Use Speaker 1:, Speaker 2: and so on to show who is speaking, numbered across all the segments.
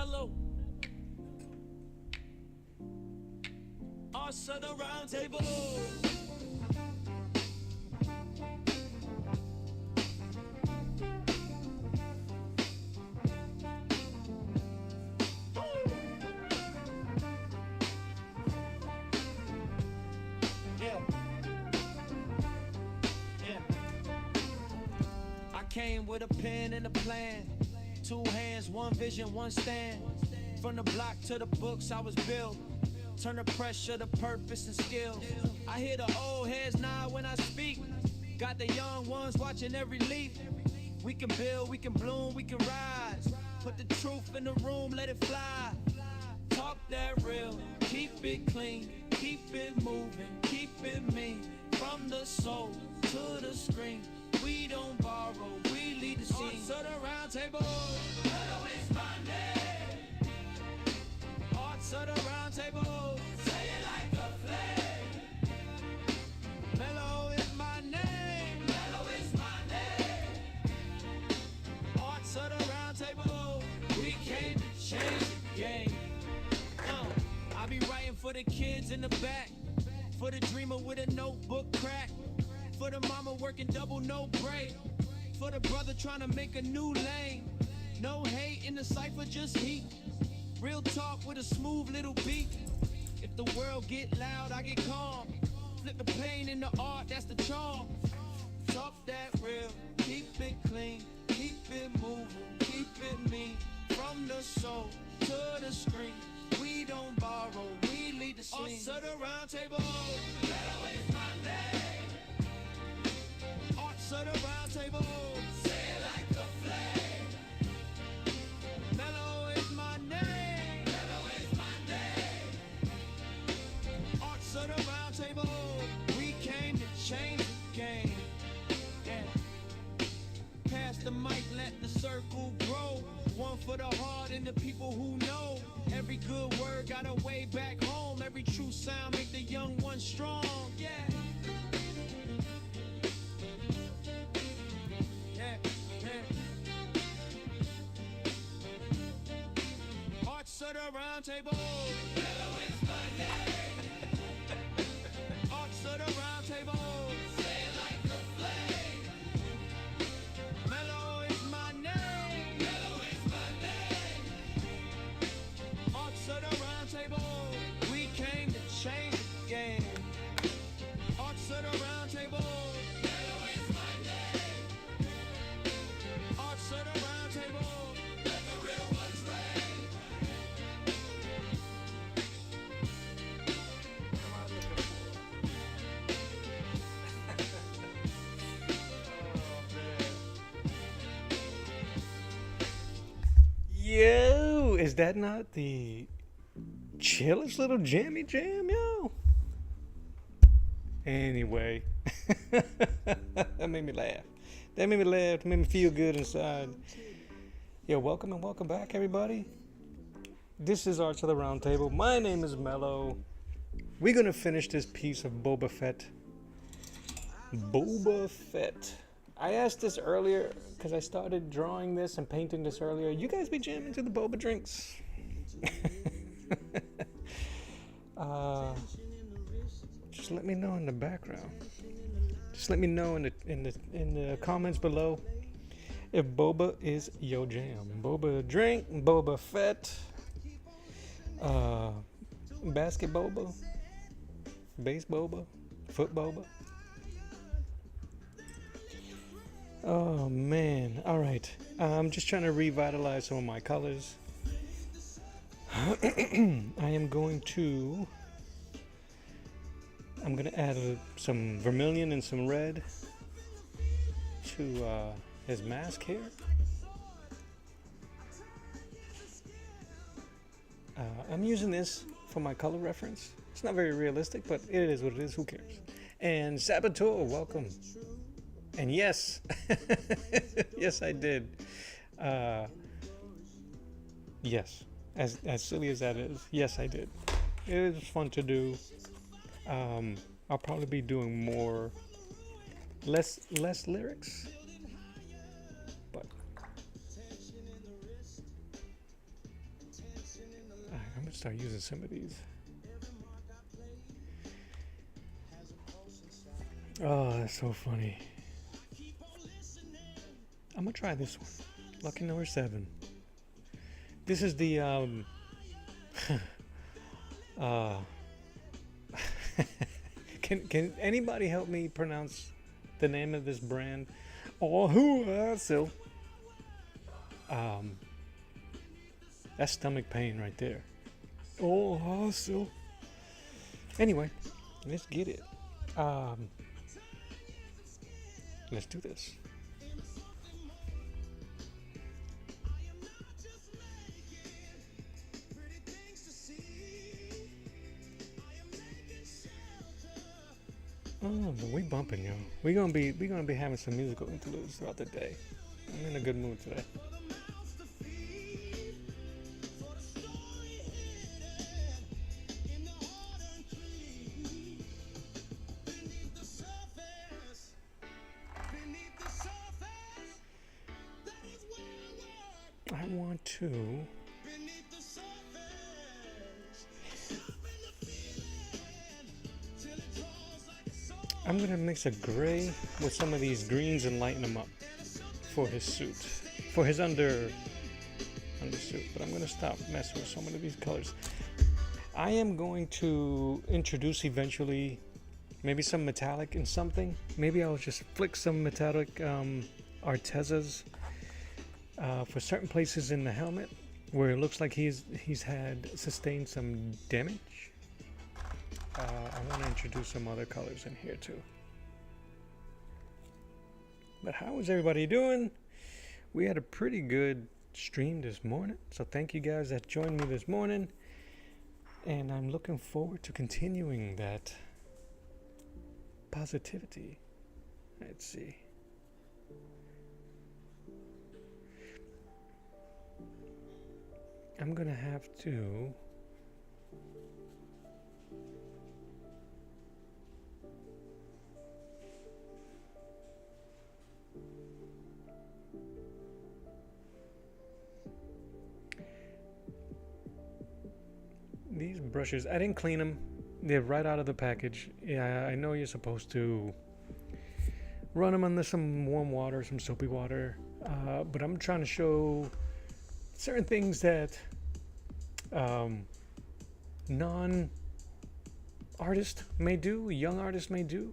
Speaker 1: mellow. Us at the round table. Came with a pen and a plan. 2 hands, 1 vision, 1 stand. From the block to the books I was built. Turn the pressure to purpose and skill. I hear the old heads nod when I speak. Got the young ones watching every leaf. We can build, we can bloom, we can rise. Put the truth in the room, let it fly. Talk that real, keep it clean. Keep it moving, keep it mean. From the soul to the screen. We don't borrow, we lead the scene. Arts of the round table. Mellow is my name. Arts of the round table. Say it like a flame. Mellow is my name. Mellow is my name. Arts of the round table. We came to change the game. I be writing for the kids in the back. For the dreamer with a notebook crack. For the mama working double, no break. For the brother trying to make a new lane. No hate in the cypher, just heat. Real talk with a smooth little beat. If the world get loud, I get calm. Flip the pain into art, that's the charm. Talk that real, keep it clean. Keep it moving, keep it mean. From the soul to the screen. We don't borrow, we lead the scene. Us at the round table. Mellow is my name. Arts of the round table. Say it like a flame. Mellow is my name. Mellow is my name. Arts of the round table. We came to change the game. Yeah. Pass the mic, let the circle grow. One for the heart and the people who know. Every good word got a way back home. Every true sound make the young one strong. Yeah. Arts of the round table. Mellow is my name. Arts of the round table. Say it like a flame. Mellow is my name. Mellow is my name. Arts of the round table. We came to change the game. Arts of the round table. Mellow is my name. Arts of the round table. Let the real ones reign.
Speaker 2: Yo, is that not the chillest little jammy jam, yo? Anyway, that made me laugh. That made me laugh. That made me feel good inside. Yo, welcome and welcome back, everybody. This is Arts of the Round Table. My name is Mello. We're gonna finish this piece of Boba Fett. Boba Fett. I asked this earlier because I started drawing this and painting this earlier. You guys be jamming to the boba drinks? Just let me know in the background. Just let me know in the comments below if boba is your jam. Boba drink, Boba Fett, basket boba, base boba, foot boba. Oh man, all right. I'm just trying to revitalize some of my colors. I'm going to add some vermilion and some red to his mask here. I'm using this for my color reference. It's not very realistic, but it is what it is. Who cares? And Saboteur, welcome. And yes, yes, I did. Yes, as silly as that is, yes, I did. It was fun to do. I'll probably be doing less lyrics, but gonna start using some of these. Oh, that's so funny. I'm gonna try this one. Lucky number 7. This is the can anybody help me pronounce the name of this brand? Oh, so that's stomach pain right there. Oh, so anyway, let's get it. Let's do this. Oh, but we bumping, yo. We're gonna be having some musical interludes throughout the day. I'm in a good mood today. I want to. I'm gonna mix a gray with some of these greens and lighten them up for his suit, for his undersuit. But I'm gonna stop messing with so many of these colors. I am going to introduce eventually maybe some metallic in something. Maybe I'll just flick some metallic Artezas for certain places in the helmet where it looks like he's had sustained some damage. I want to introduce some other colors in here too. But how is everybody doing? We had a pretty good stream this morning, so thank you guys that joined me this morning, and I'm looking forward to continuing that positivity. Let's see. I'm gonna have to these brushes, I didn't clean them. They're right out of the package. Yeah, I know you're supposed to run them under some warm water, some soapy water, but I'm trying to show certain things that non-artists may do, young artists may do,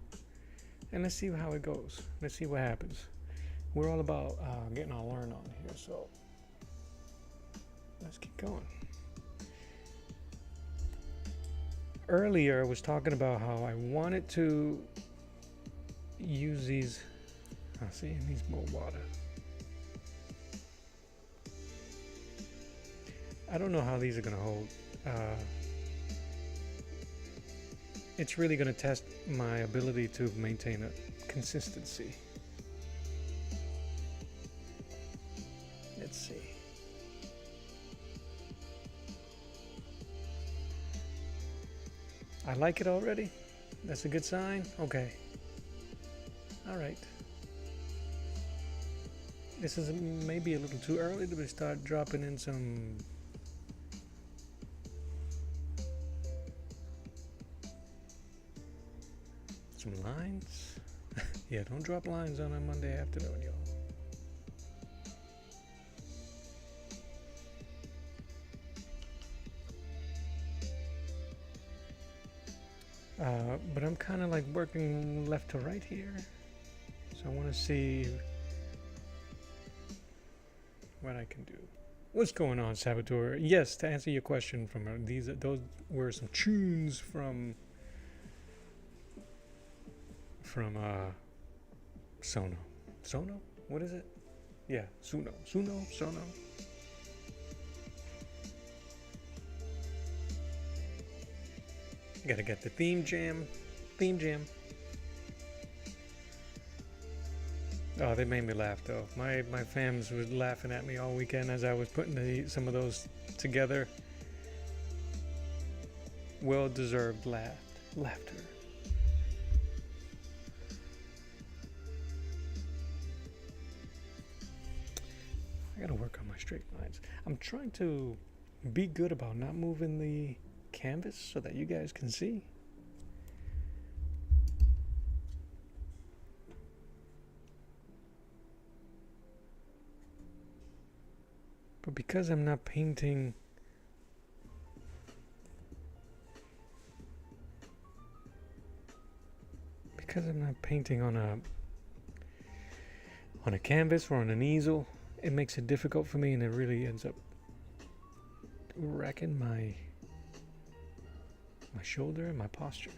Speaker 2: and let's see how it goes. Let's see what happens. We're all about getting our learn on here, so let's keep going. Earlier I was talking about how I wanted to use these, see, it needs more water. I don't know how these are going to hold. It's really going to test my ability to maintain a consistency. Let's see. I like it already. That's a good sign. Okay. All right. This is maybe a little too early to start dropping in some lines. Yeah, don't drop lines on a Monday afternoon, y'all. But I'm kind of like working left to right here, so I want to see what I can do. What's going on, Saboteur? Yes, to answer your question, from those were some tunes from Sono. Sono? What is it? Yeah, Sono. Gotta get the theme jam. Oh, they made me laugh though. My fams was laughing at me all weekend as I was putting some of those together. Well-deserved laughter. I gotta work on my straight lines. I'm trying to be good about not moving the canvas so that you guys can see. But because I'm not painting on a canvas or on an easel, it makes it difficult for me, and it really ends up wrecking my shoulder and my posture.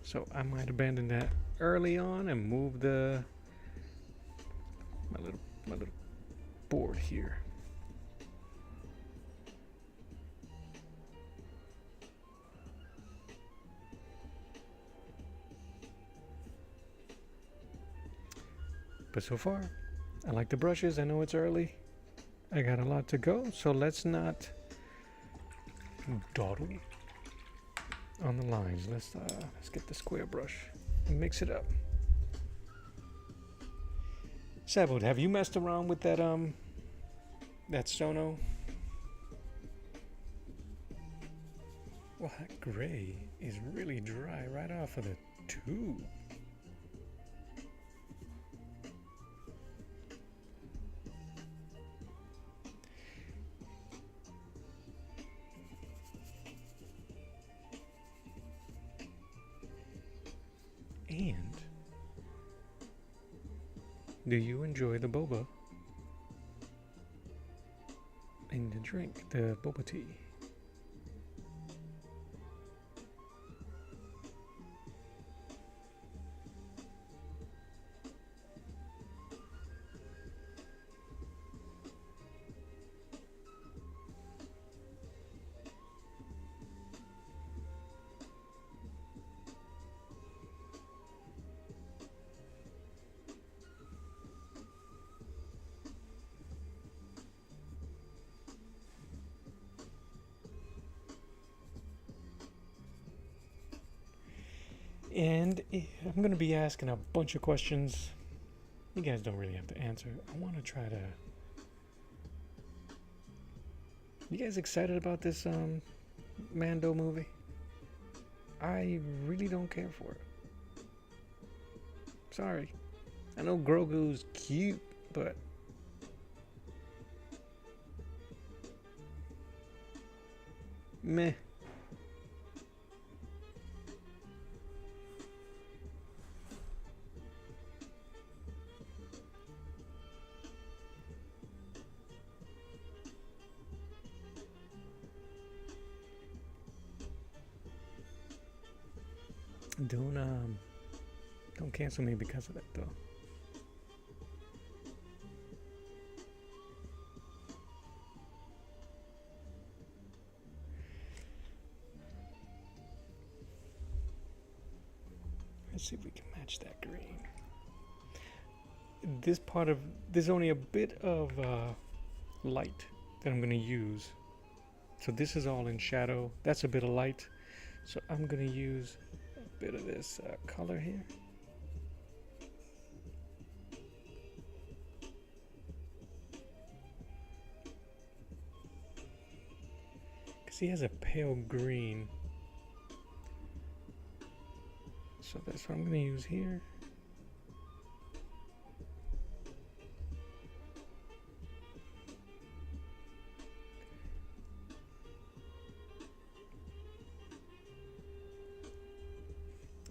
Speaker 2: So I might abandon that early on and move my little board here. But so far, I like the brushes. I know it's early. I got a lot to go, so let's not dawdle on the lines. Let's get the square brush and mix it up. Sabud, have you messed around with that Sono? Well, that gray is really dry right off of the tube. And do you enjoy the boba in the drink, the boba tea? And I'm going to be asking a bunch of questions. You guys don't really have to answer. I want to try to... You guys excited about this Mando movie? I really don't care for it. Sorry. I know Grogu's cute, but... meh. Don't cancel me because of that, though. Let's see if we can match that green. There's only a bit of light that I'm going to use. So this is all in shadow. That's a bit of light. So I'm going to use a bit of this color here. Because he has a pale green. So that's what I'm going to use here.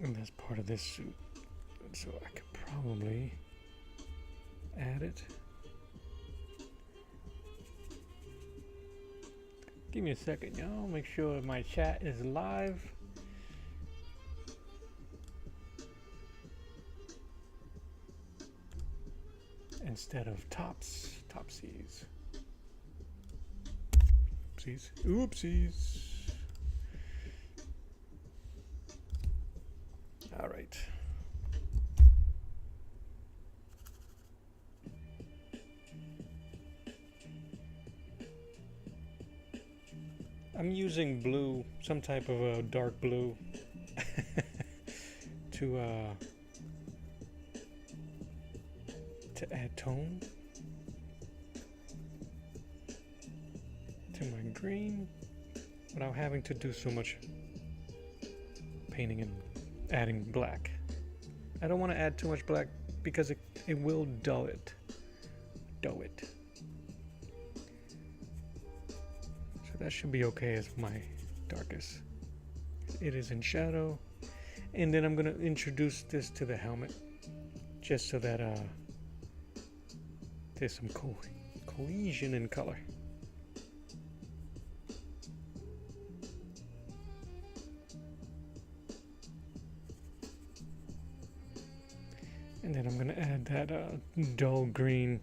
Speaker 2: And that's part of this suit. So I could probably add it. Give me a second, y'all. Make sure my chat is live. Instead of topsies. Oopsies. Oopsies. All right. I'm using blue, some type of a dark blue to to add tone to my green without having to do so much painting and adding black. I don't want to add too much black because it will dull it. So that should be okay as my darkest. It is in shadow. And then I'm going to introduce this to the helmet just so that there's some cohesion in color. And then I'm going to add that dull green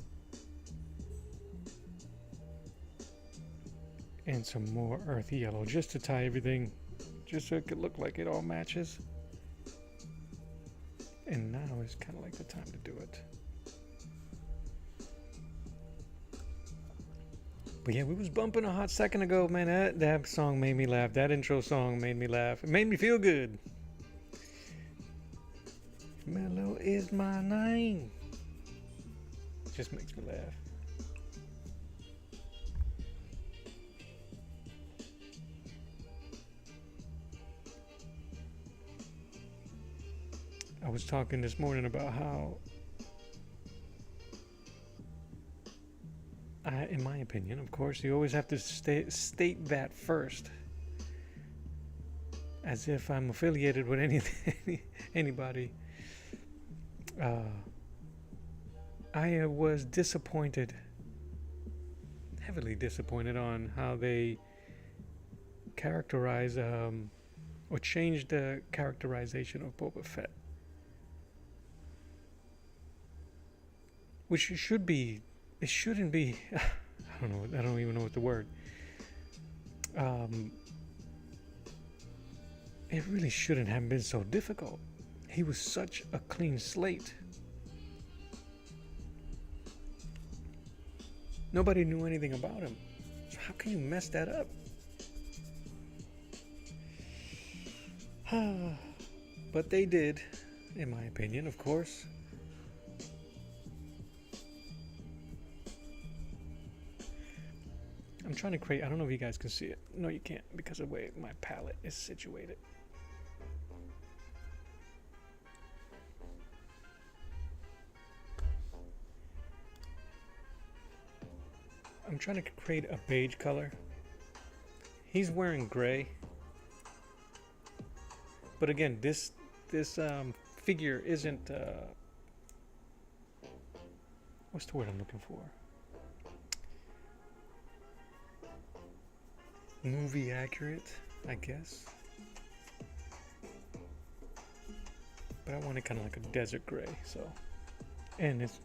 Speaker 2: and some more earthy yellow just to tie everything, just so it could look like it all matches. And now is kind of like the time to do it. But yeah, we was bumping a hot second ago, man. That song made me laugh. That intro song made me laugh. It made me feel good. Mellow is my name. Just makes me laugh. I was talking this morning about how, in my opinion, of course, you always have to state that first, as if I'm affiliated with anybody. I was disappointed, heavily disappointed on how they characterize or change the characterization of Boba Fett. Which it shouldn't be, I don't even know what the word. It really shouldn't have been so difficult. He was such a clean slate. Nobody knew anything about him. So how can you mess that up? But they did, in my opinion, of course. I'm trying to create, I don't know if you guys can see it. No, you can't because of the way my palette is situated. I'm trying to create a beige color. He's wearing gray. But again, this figure isn't, what's the word I'm looking for? Movie accurate, I guess. But I want it kind of like a desert gray, so. And it's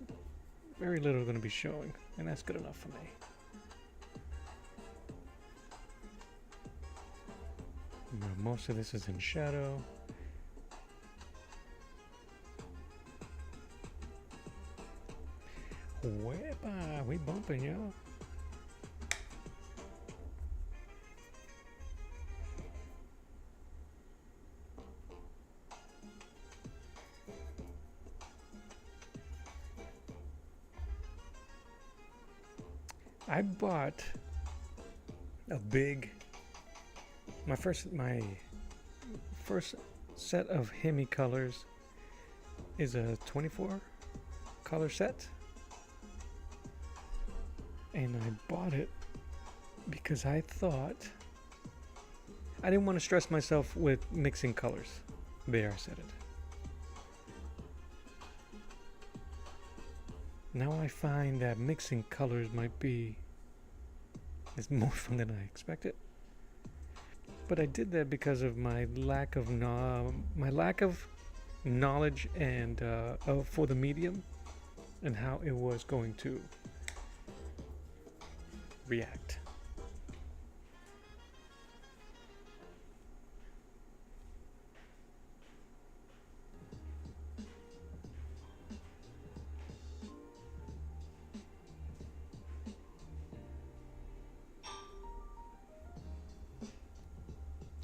Speaker 2: very little going to be showing, and that's good enough for me. Most of this is in shadow. Wepa, we bumping, y'all. I bought a big, my first set of Hemi colors is a 24 color set, and I bought it because I thought I didn't want to stress myself with mixing colors. There, I said it. Now I find that mixing colors is more fun than I expected. But I did that because of my lack of knowledge and for the medium and how it was going to react.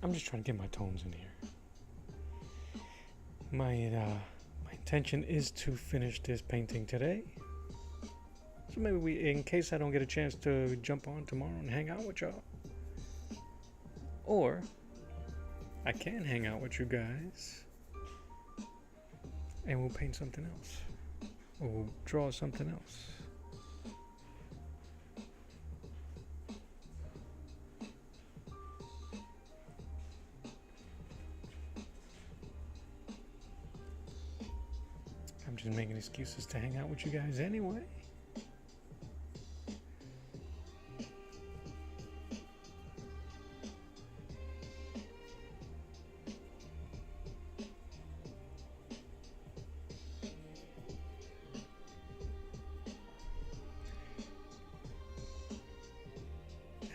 Speaker 2: I'm just trying to get my tones in here. My intention is to finish this painting today, So maybe we, in case I don't get a chance to jump on tomorrow and hang out with y'all, or I can hang out with you guys and we'll paint something else, or we'll draw something else. I'm just making excuses to hang out with you guys anyway.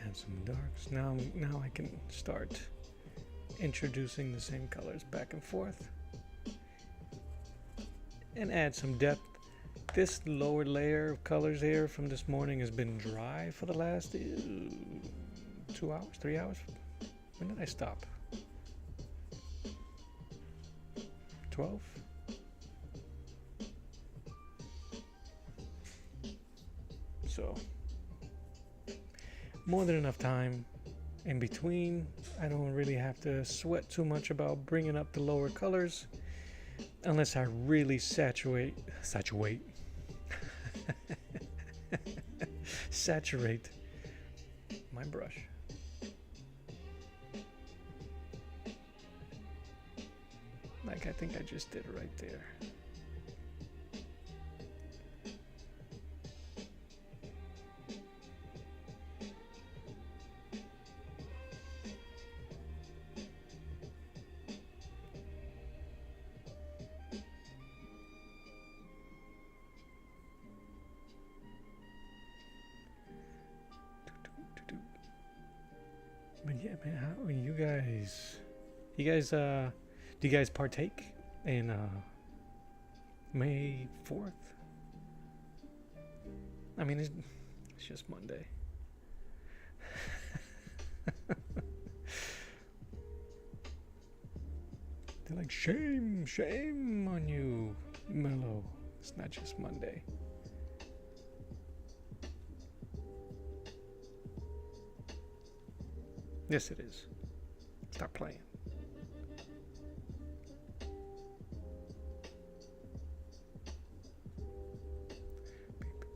Speaker 2: Add some darks. Now I can start introducing the same colors back and forth. And add some depth. This lower layer of colors here from this morning has been dry for the last 2 hours, 3 hours. When did I stop? 12? So, more than enough time in between. I don't really have to sweat too much about bringing up the lower colors. Unless I really saturate my brush. Like I think I just did right there. But yeah, man, how are you guys? Do you guys partake in May 4th? I mean, it's just Monday. They're like, shame on you, Mellow. It's not just Monday. Yes, it is. Stop playing.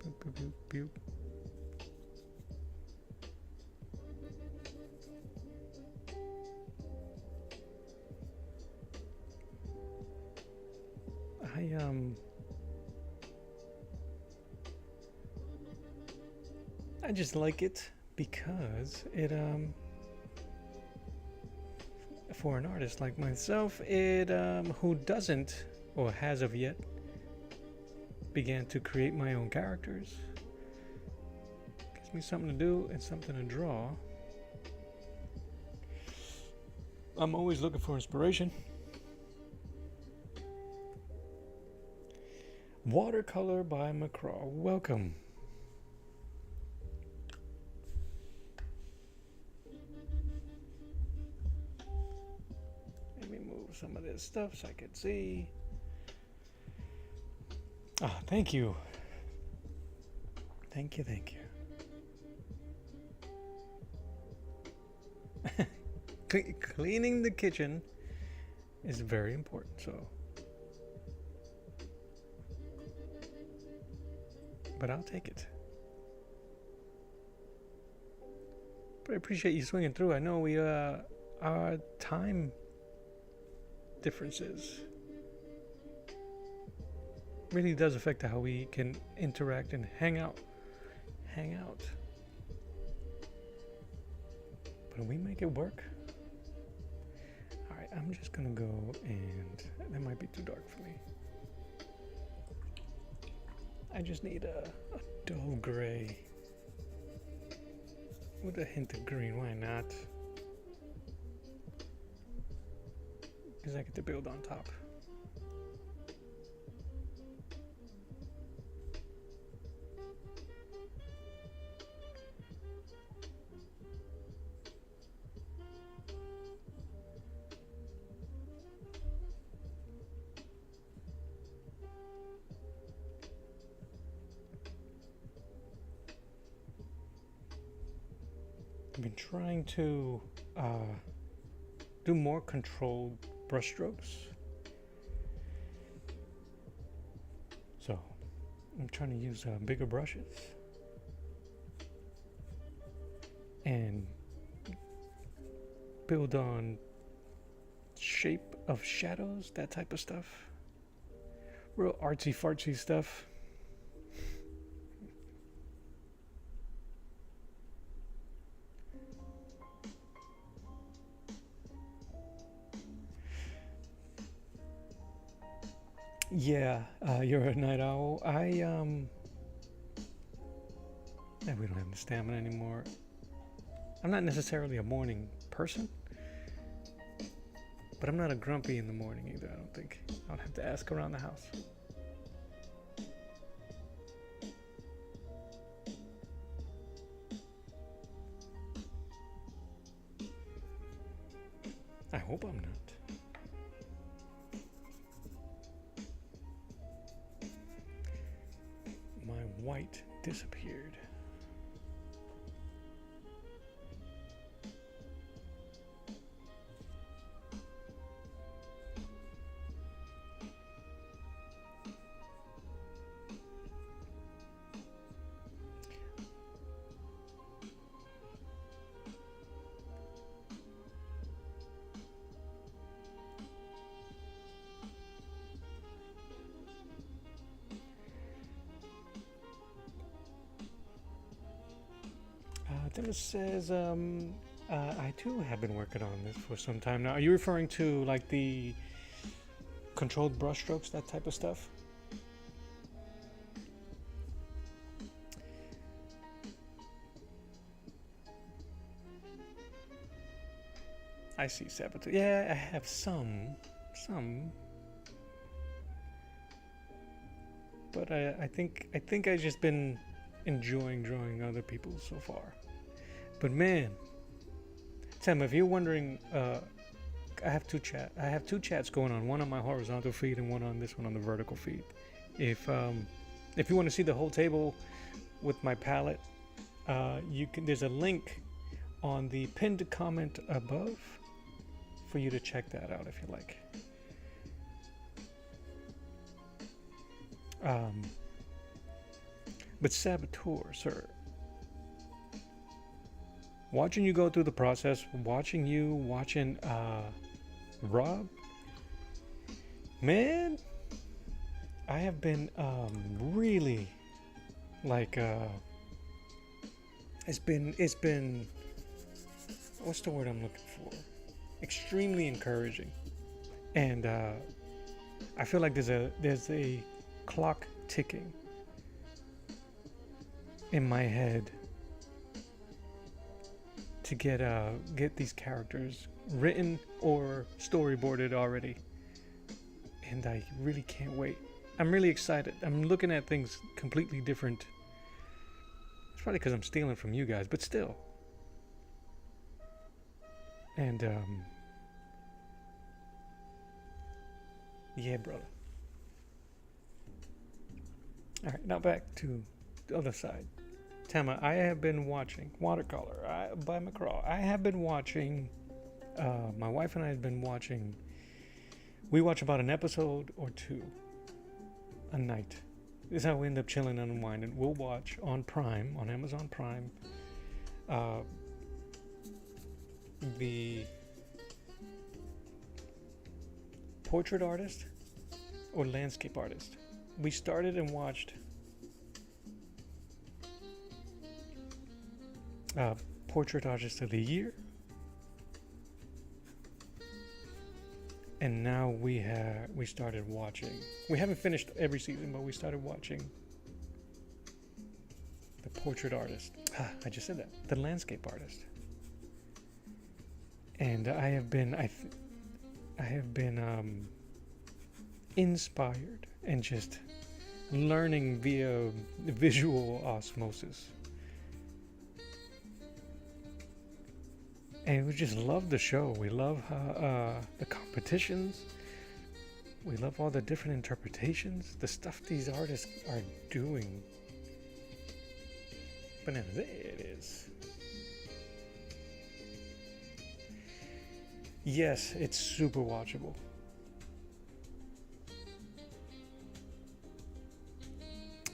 Speaker 2: Boop, boop, boop, boop. I just like it because it for an artist like myself, it who doesn't or has of yet began to create my own characters, gives me something to do and something to draw. I'm always looking for inspiration. Watercolor by McCraw. Welcome. Let me move some of this stuff so I can see. Ah, thank you. Thank you, thank you. Cleaning the kitchen is very important, so. But I'll take it. But I appreciate you swinging through. I know we, our time differences really does affect how we can interact and hang out. But we make it work. All right, I'm just gonna go, and that might be too dark for me. I just need a dull gray with a hint of green. Why not? Because I get to build on top. I've been trying to do more controlled brushstrokes. So I'm trying to use bigger brushes and build on shape of shadows, that type of stuff. Real artsy fartsy stuff. Yeah, you're a night owl. We don't have the stamina anymore. I'm not necessarily a morning person, but I'm not a grumpy in the morning either, I don't think. I'll have to ask around the house. I hope I'm not. My white disappeared. Then it says, I too have been working on this for some time now. Are you referring to like the controlled brushstrokes, that type of stuff? I see Saboteur. Yeah, I have some. But I think I've just been enjoying drawing other people so far. But man, Tim, if you're wondering, I have two chats going on. One on my horizontal feed and one on this one on the vertical feed. If you want to see the whole table with my palette, you can. There's a link on the pinned comment above for you to check that out if you like. But Saboteur, sir. Watching you go through the process, watching Rob, man, I have been really like it's been what's the word I'm looking for? Extremely encouraging, and I feel like there's a clock ticking in my head to get these characters written or storyboarded already, and I really can't wait. I'm really excited. I'm looking at things completely different. It's probably because I'm stealing from you guys, but still. And yeah, brother. All right, now back to the other side. Tama, I have been watching Watercolor by McCraw. I have been watching, my wife and I have been watching, we watch about an episode or two a night. This is how we end up chilling and unwinding. We'll watch on Prime, on Amazon Prime, the portrait artist or landscape artist. We started and watched Portrait Artist of the Year, and now we started watching. We haven't finished every season, but we started watching the Portrait Artist. I just said that, the landscape artist. And I have been inspired and just learning via visual osmosis. And we just love the show. We love the competitions. We love all the different interpretations. The stuff these artists are doing. Bananas, there it is. Yes, it's super watchable.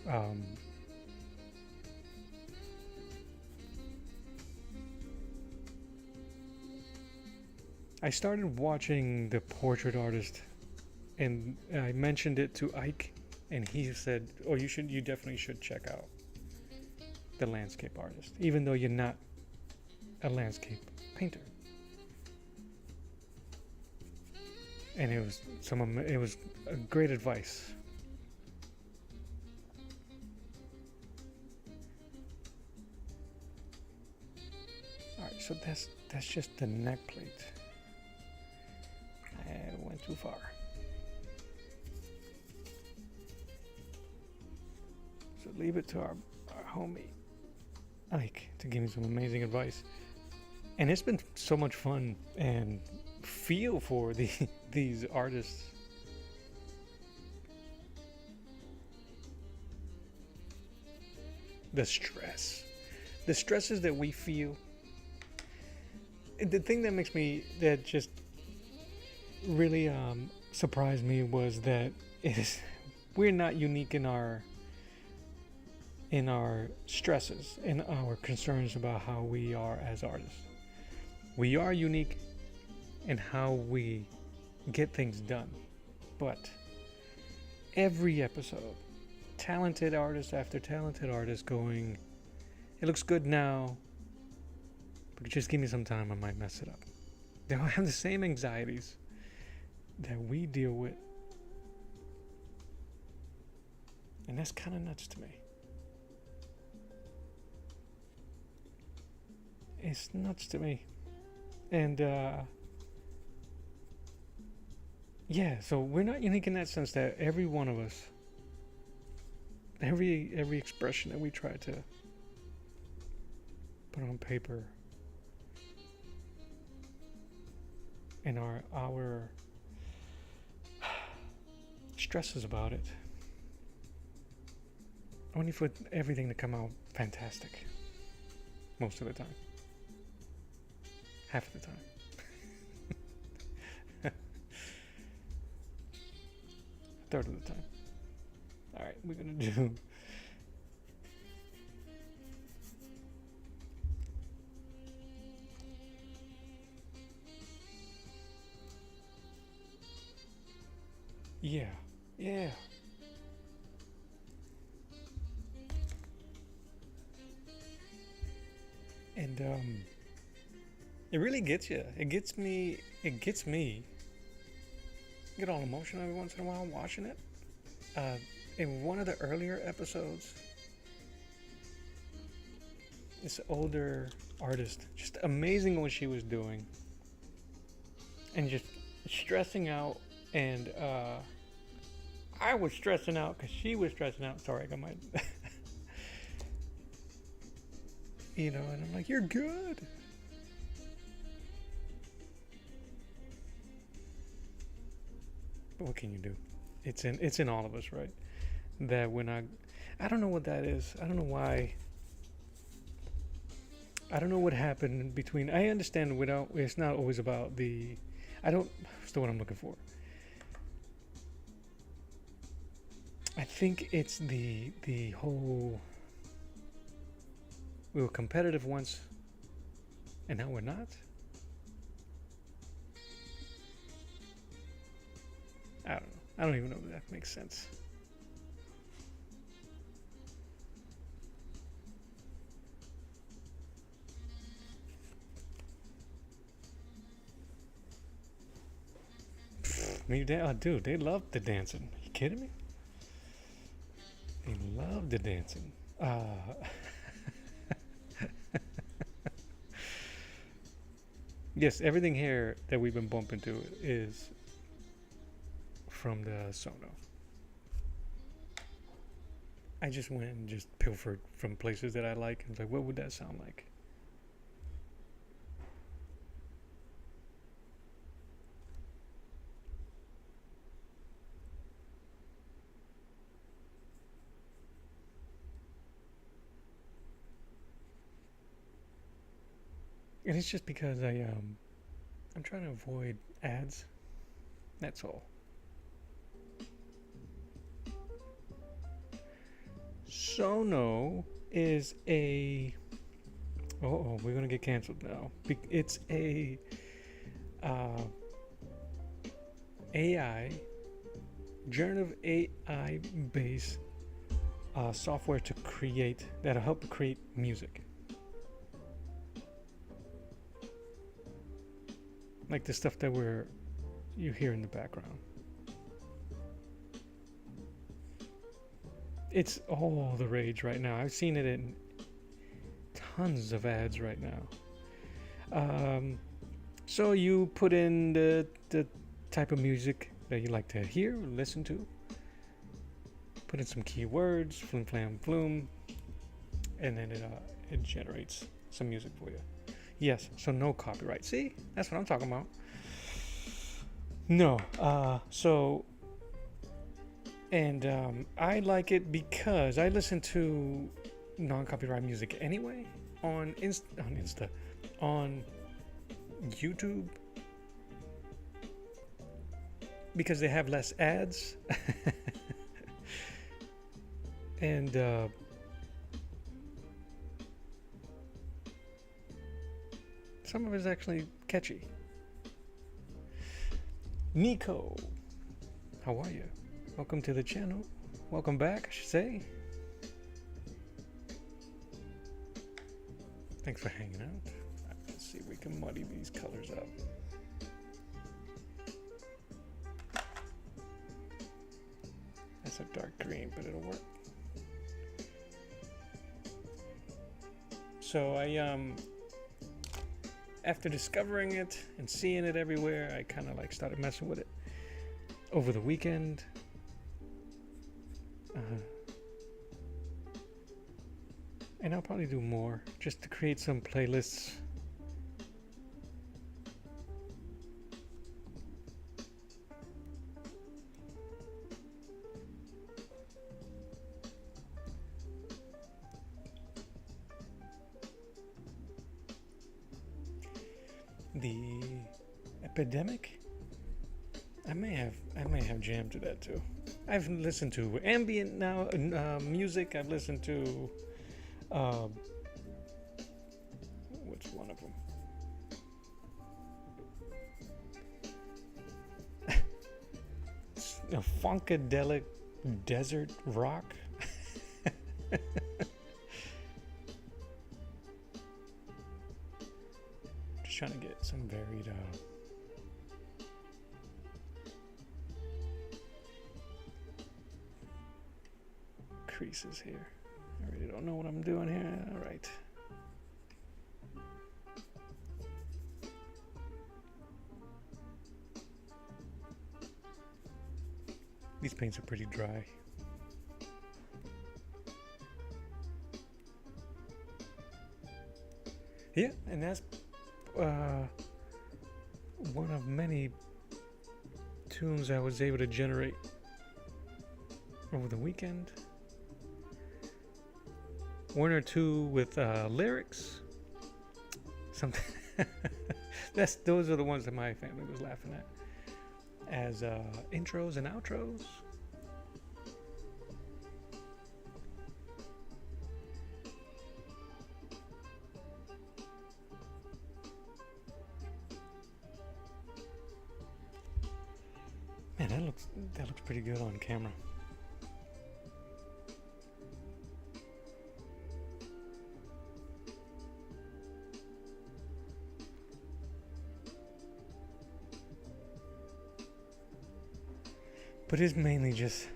Speaker 2: Um, I started watching The Portrait Artist, and I mentioned it to Ike, and he said, "Oh, you definitely should check out The Landscape Artist, even though you're not a landscape painter." And it was a great advice. All right, so that's just the neck plate. I went too far. So leave it to our homie Ike to give me some amazing advice. And it's been so much fun and feel for these artists. The stresses that we feel. The thing that just really surprised me was that we're not unique in our stresses and our concerns about how we are as artists. We are unique in how we get things done, but every episode, talented artist after talented artist going, "It looks good now, but just give me some time, I might mess it up." They all have the same anxieties that we deal with. And that's kind of nuts to me. It's nuts to me. And yeah, so we're not unique in that sense that every one of us, every expression that we try to put on paper and our stresses about it, only for everything to come out fantastic most of the time. Half of the time. A third of the time. Alright, we're gonna do yeah. And it really gets you. It gets me. I get all emotional every once in a while watching it. In one of the earlier episodes, this older artist, just amazing what she was doing, and just stressing out, and I was stressing out because she was stressing out. Sorry, I got my and I'm like, "You're good." But what can you do? It's in all of us, right? That when I don't know what that is. I don't know why. I don't know what happened between. I understand it's not always about the. What's the word I'm looking for? I think it's the whole. We were competitive once, and now we're not. I don't know. I don't even know if that makes sense. Dude, they love the dancing. Are you kidding me? They love the dancing. Yes, everything here that we've been bumping to is from the Sono. I just went and just pilfered from places that I like and was like, what would that sound like? And it's just because I'm trying to avoid ads. That's all. Sono is a... Oh, we're gonna get canceled now. It's a AI, generative AI based software to create, that'll help create music. Like the stuff that you hear in the background. It's all the rage right now. I've seen it in tons of ads right now. So you put in the type of music that you like to hear or listen to. Put in some keywords, flim flam flume, and then it generates some music for you. Yes, so no copyright. See, that's what I'm talking about. No, I like it because I listen to non-copyright music anyway on YouTube, because they have less ads. And some of it's actually catchy. Nico, how are you? Welcome to the channel. Welcome back, I should say. Thanks for hanging out. Let's see if we can muddy these colors up. That's a dark green, but it'll work. So after discovering it and seeing it everywhere, I kind of like started messing with it over the weekend. And I'll probably do more just to create some playlists. The epidemic, I may have jammed to that too. I've listened to ambient now, music. I've listened to what's one of them? A funkadelic desert rock. Just trying to get some varied creases here. I really don't know what I'm doing here. All right. These paints are pretty dry. Yeah, and that's one of many tunes I was able to generate over the weekend. One or two with lyrics. Something. Those are the ones that my family was laughing at as intros and outros. Man, that looks pretty good on camera. But it's mainly just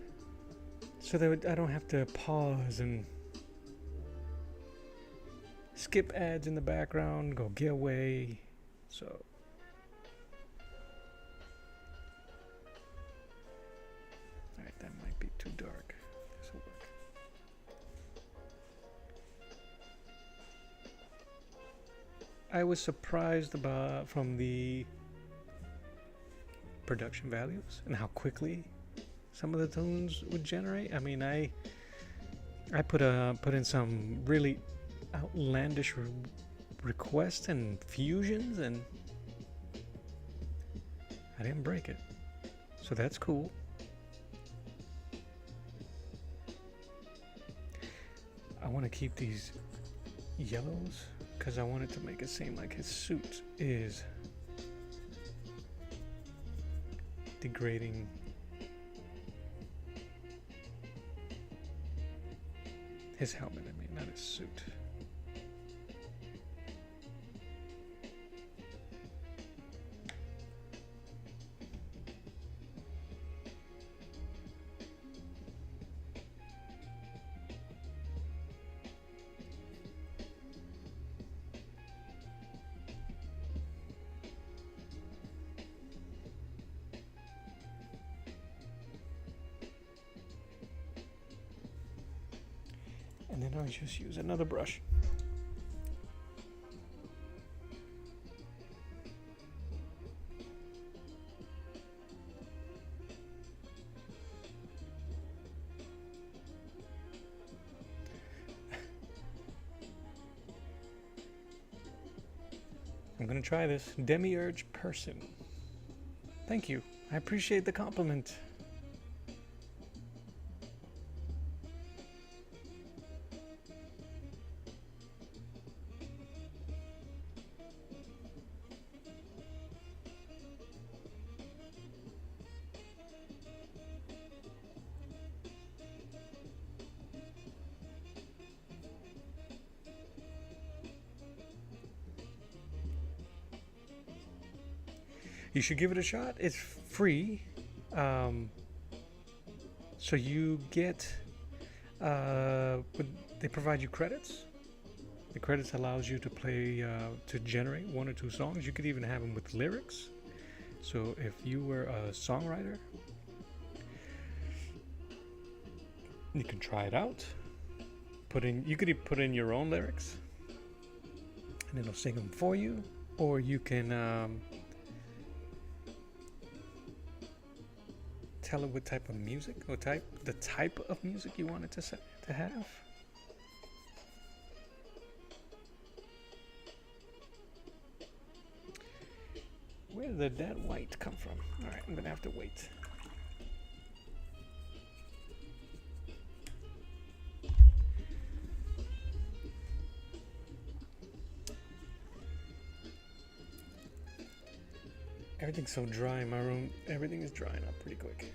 Speaker 2: so that I don't have to pause and skip ads in the background, go get away. So alright, that might be too dark. This will work. I was surprised from the production values and how quickly some of the tunes would generate. I mean, I put in some really outlandish requests and fusions, and I didn't break it. So that's cool. I want to keep these yellows because I want it to make it seem like his suit is degrading. His helmet, I mean, not his suit. And then I'll just use another brush. I'm gonna try this. Demiurge person. Thank you. I appreciate the compliment. You should give it a shot. It's free. So you get, they provide you credits. The credits allows you to play, to generate 1 or 2 songs. You could even have them with lyrics. So if you were a songwriter, you can try it out. You could even put in your own lyrics, and it'll sing them for you. Or you can tell it what type of music, the type of music you want it to have. Where did that white come from? All right, I'm gonna have to wait. Everything's so dry in my room. Everything is drying up pretty quick.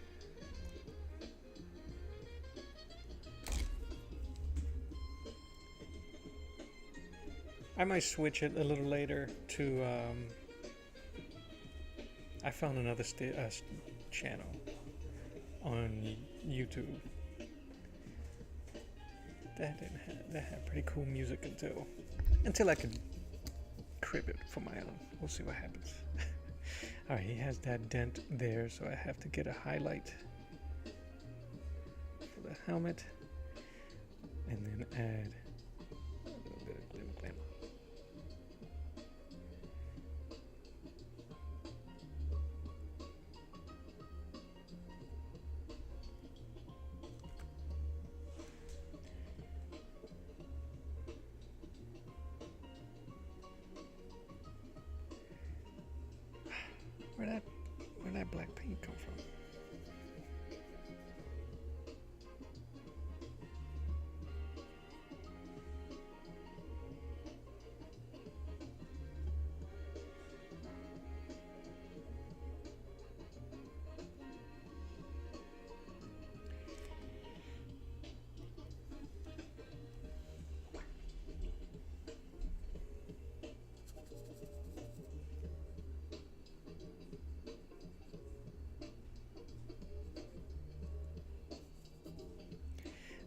Speaker 2: I might switch it a little later to, I found another channel on YouTube that had pretty cool music until I could crib it for my own. We'll see what happens. All right, he has that dent there, so I have to get a highlight for the helmet, and then add a little bit of glim. Where'd that black paint come from?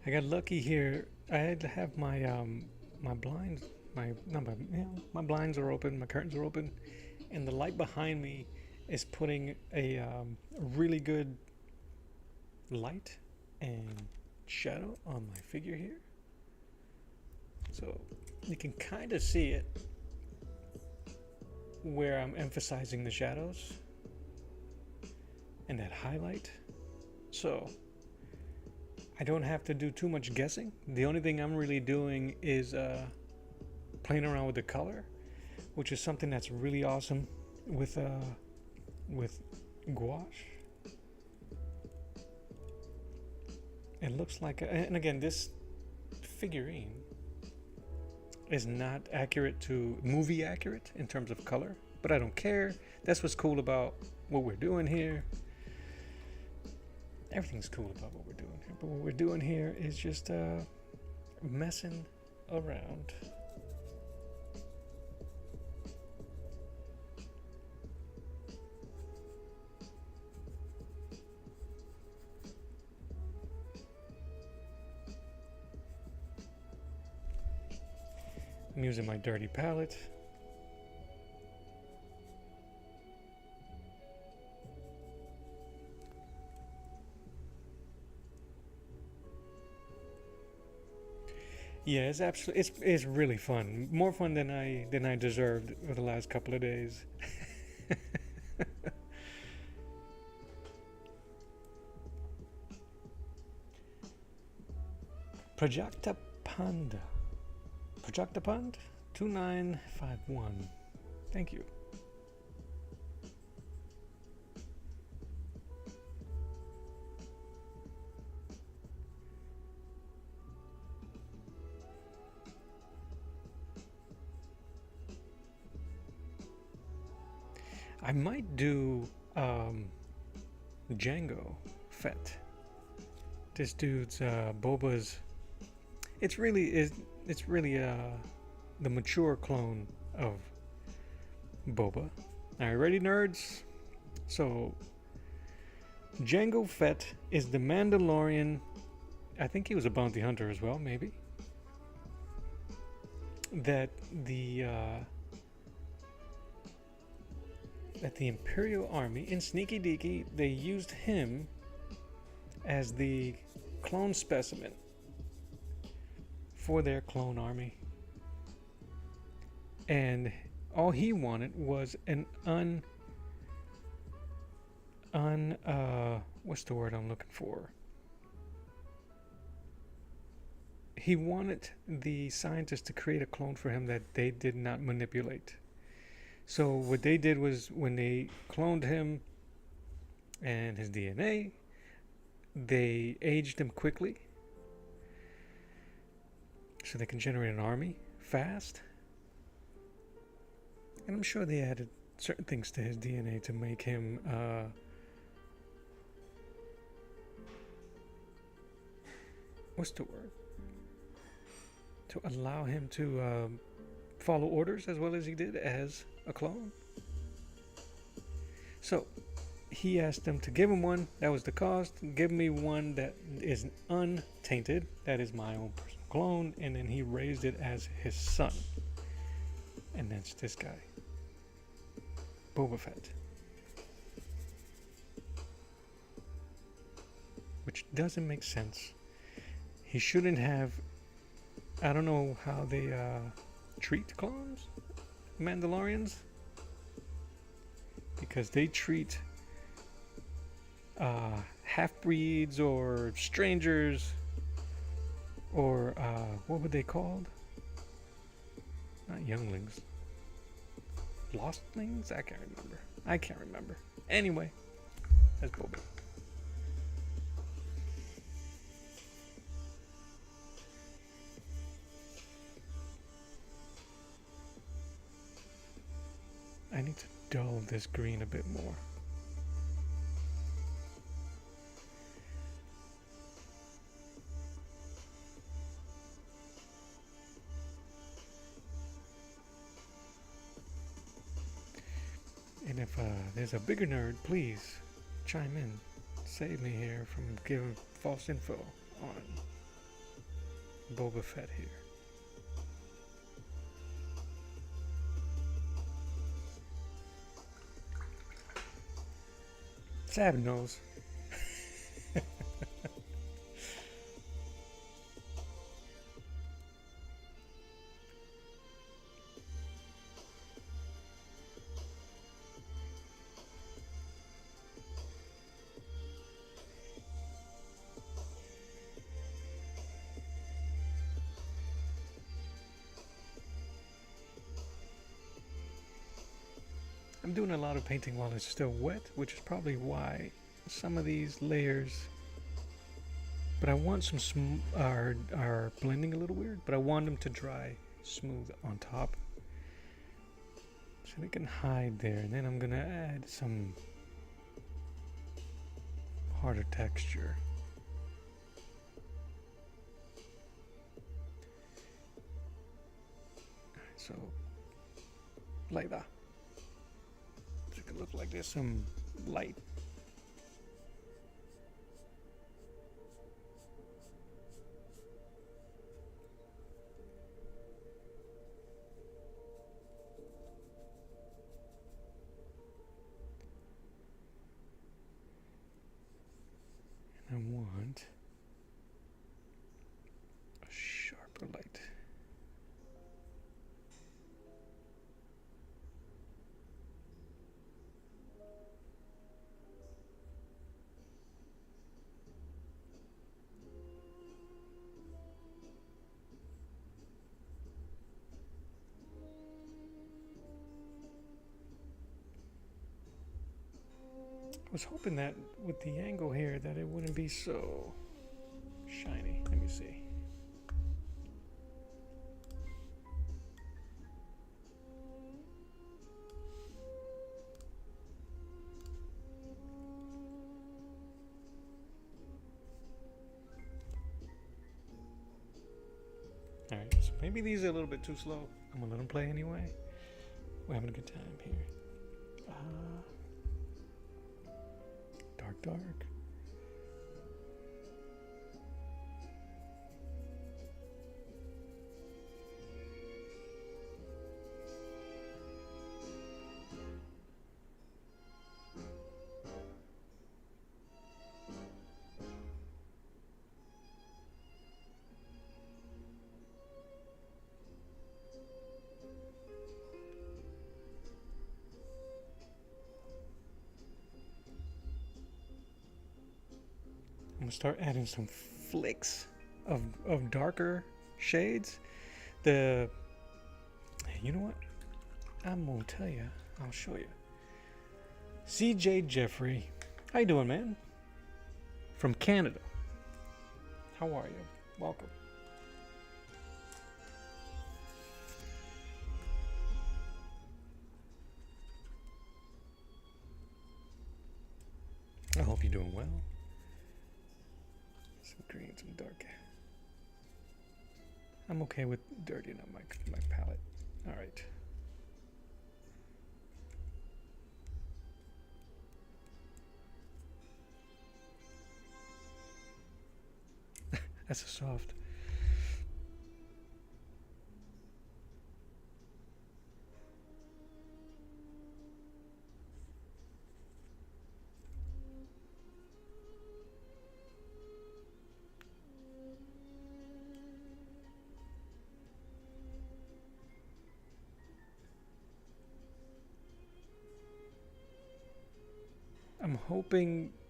Speaker 2: I got lucky here. I had to have my my blinds, my blinds are open, my curtains are open, and the light behind me is putting a really good light and shadow on my figure here. So you can kind of see it where I'm emphasizing the shadows and that highlight. So I don't have to do too much guessing. The only thing I'm really doing is playing around with the color, which is something that's really awesome with Gouache. It looks like, and again, this figurine is not accurate to movie accurate in terms of color, but I don't care. That's what's cool about what we're doing here. Everything's cool about what we're doing here, but what we're doing here is just messing around. I'm using my dirty palette. Yeah, it's absolutely it's really fun. More fun than I deserved for the last couple of days. Projekta Panda. Projekta Panda 2951. Thank you. I might do Django Fett. This dude's Boba's. It's really the mature clone of Boba. Are you ready, nerds? So Django Fett is the Mandalorian. I think he was a bounty hunter as well, maybe. That the Imperial Army in Sneaky Deaky, they used him as the clone specimen for their clone army. And all he wanted was an what's the word I'm looking for? He wanted the scientists to create a clone for him that they did not manipulate. So what they did was, when they cloned him and his DNA, they aged him quickly so they can generate an army fast. And I'm sure they added certain things to his DNA to make him what's the word? To allow him to follow orders as well as he did as a clone. So he asked them to give him one. That was the cost. Give me one that is untainted. That is my own personal clone. And then he raised it as his son. And that's this guy, Boba Fett. Which doesn't make sense. He shouldn't have. I don't know how they treat clones, Mandalorians, because they treat half-breeds or strangers, or what were they called? Not younglings. Lostlings? I can't remember. Anyway, that's Boba. I need to dull this green a bit more. And if there's a bigger nerd, please chime in. Save me here from giving false info on Boba Fett here. Sav knows. I'm doing a lot of painting while it's still wet, which is probably why some of these layers. But I want some are blending a little weird, but I want them to dry smooth on top, so they can hide there. And then I'm gonna add some harder texture. So like that. So it could look like there's some light. And I want a sharper light. I was hoping that with the angle here that it wouldn't be so shiny. Let me see. Alright, so maybe these are a little bit too slow. I'm gonna let them play anyway. We're having a good time here. Dark. I'm gonna start adding some flicks of darker shades. You know what? I'm gonna tell you. I'll show you. CJ Jeffrey, how you doing, man? From Canada. How are you? Welcome. I hope you're doing well. Some green, some dark. I'm okay with dirtying up my palette. All right. That's a soft.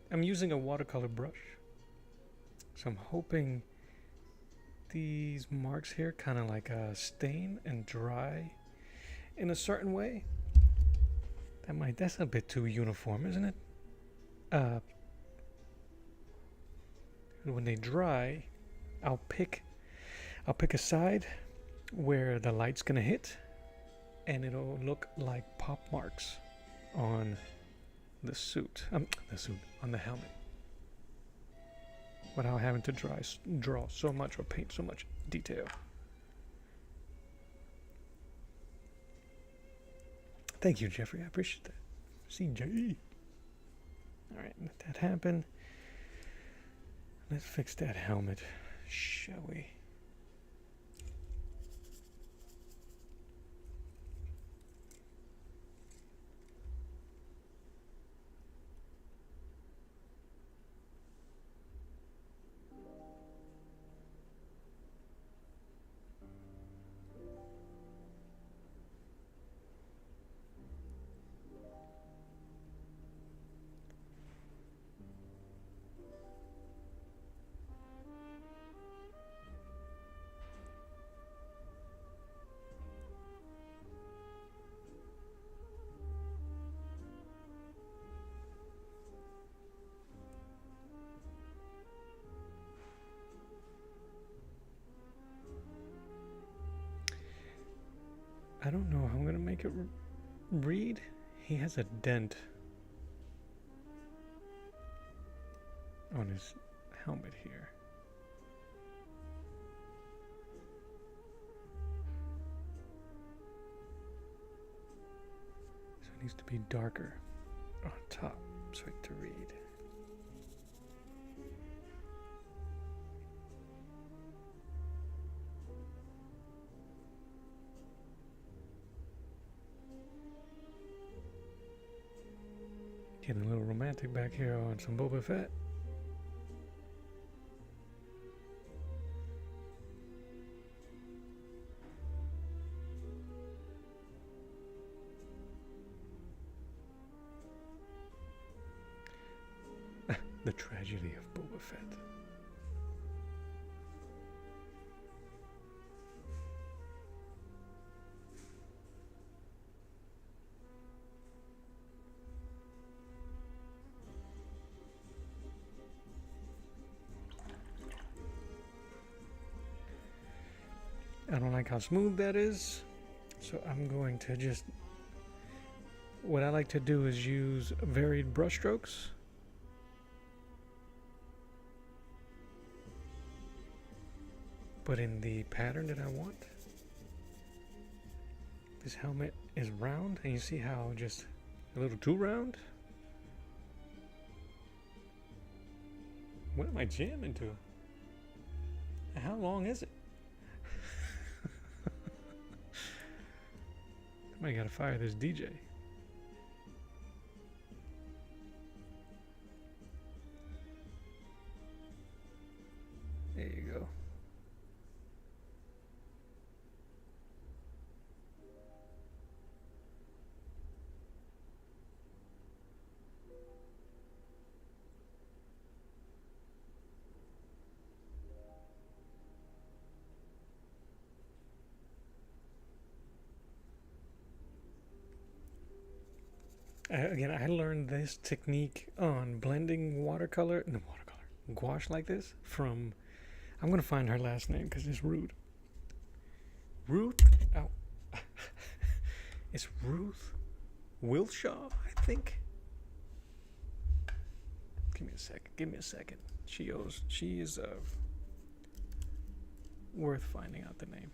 Speaker 2: I'm using a watercolor brush. So I'm hoping these marks here kind of like stain and dry in a certain way. That's a bit too uniform, isn't it? When they dry, I'll pick a side where the light's gonna hit, and it'll look like pop marks on the suit, on the helmet, without having to draw so much or paint so much detail. Thank you, Jeffrey. I appreciate that. CJ. All right, let that happen. Let's fix that helmet, shall we? I don't know how I'm gonna make it read. He has a dent on his helmet here. So it needs to be darker on top so to read. Getting a little romantic back here on some Boba Fett. The tragedy of Boba Fett. I don't like how smooth that is, so I'm going to just, what I like to do is use varied brush strokes. But in the pattern that I want. This helmet is round, and you see how just a little too round? What am I jamming to? How long is it? Somebody gotta fire this DJ. There you go. Again, I learned this technique on blending gouache like this from, I'm going to find her last name because it's rude. It's Ruth Wilshaw, I think. Give me a second. She is worth finding out the name.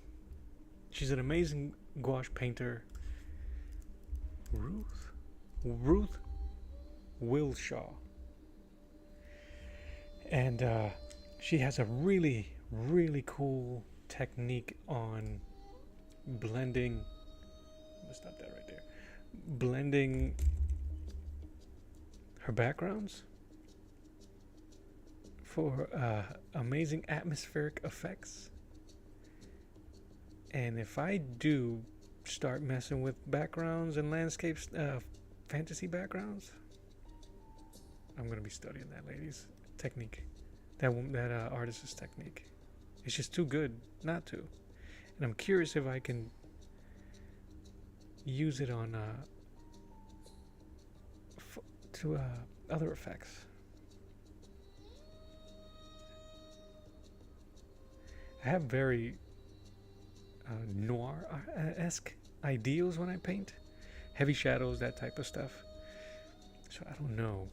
Speaker 2: She's an amazing gouache painter. Ruth Wilshaw. And she has a really, really cool technique on blending. I'm gonna stop that right there. Blending her backgrounds for amazing atmospheric effects. And if I do start messing with backgrounds and landscapes, fantasy backgrounds, I'm gonna be studying that lady's technique, that artist's technique. It's just too good not to, and I'm curious if I can use it on other effects. I have very noir-esque ideals when I paint. Heavy shadows, that type of stuff. So I don't know.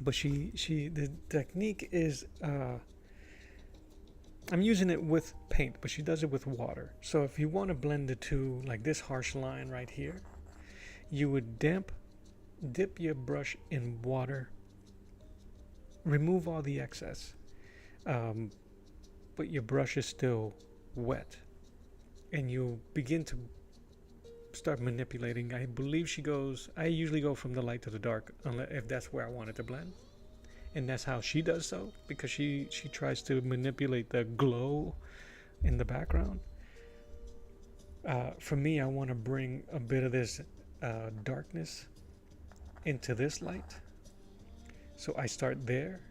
Speaker 2: But the technique is, I'm using it with paint, but she does it with water. So if you want to blend the two, like this harsh line right here, you would dip your brush in water, remove all the excess, but your brush is still wet, and you begin to start manipulating. I believe I usually go from the light to the dark, if that's where I want it to blend, and that's how she does so, because she tries to manipulate the glow in the background. For me, I want to bring a bit of this darkness into this light, so I start there,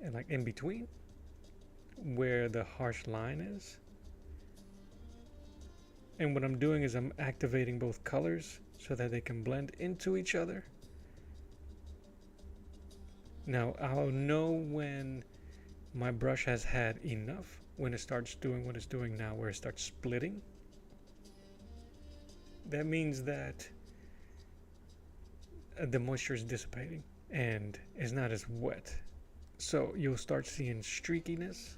Speaker 2: and like in between where the harsh line is. And what I'm doing is I'm activating both colors so that they can blend into each other. Now I'll know when my brush has had enough, when it starts doing what it's doing now, where it starts splitting. That means that the moisture is dissipating and is not as wet. So you'll start seeing streakiness.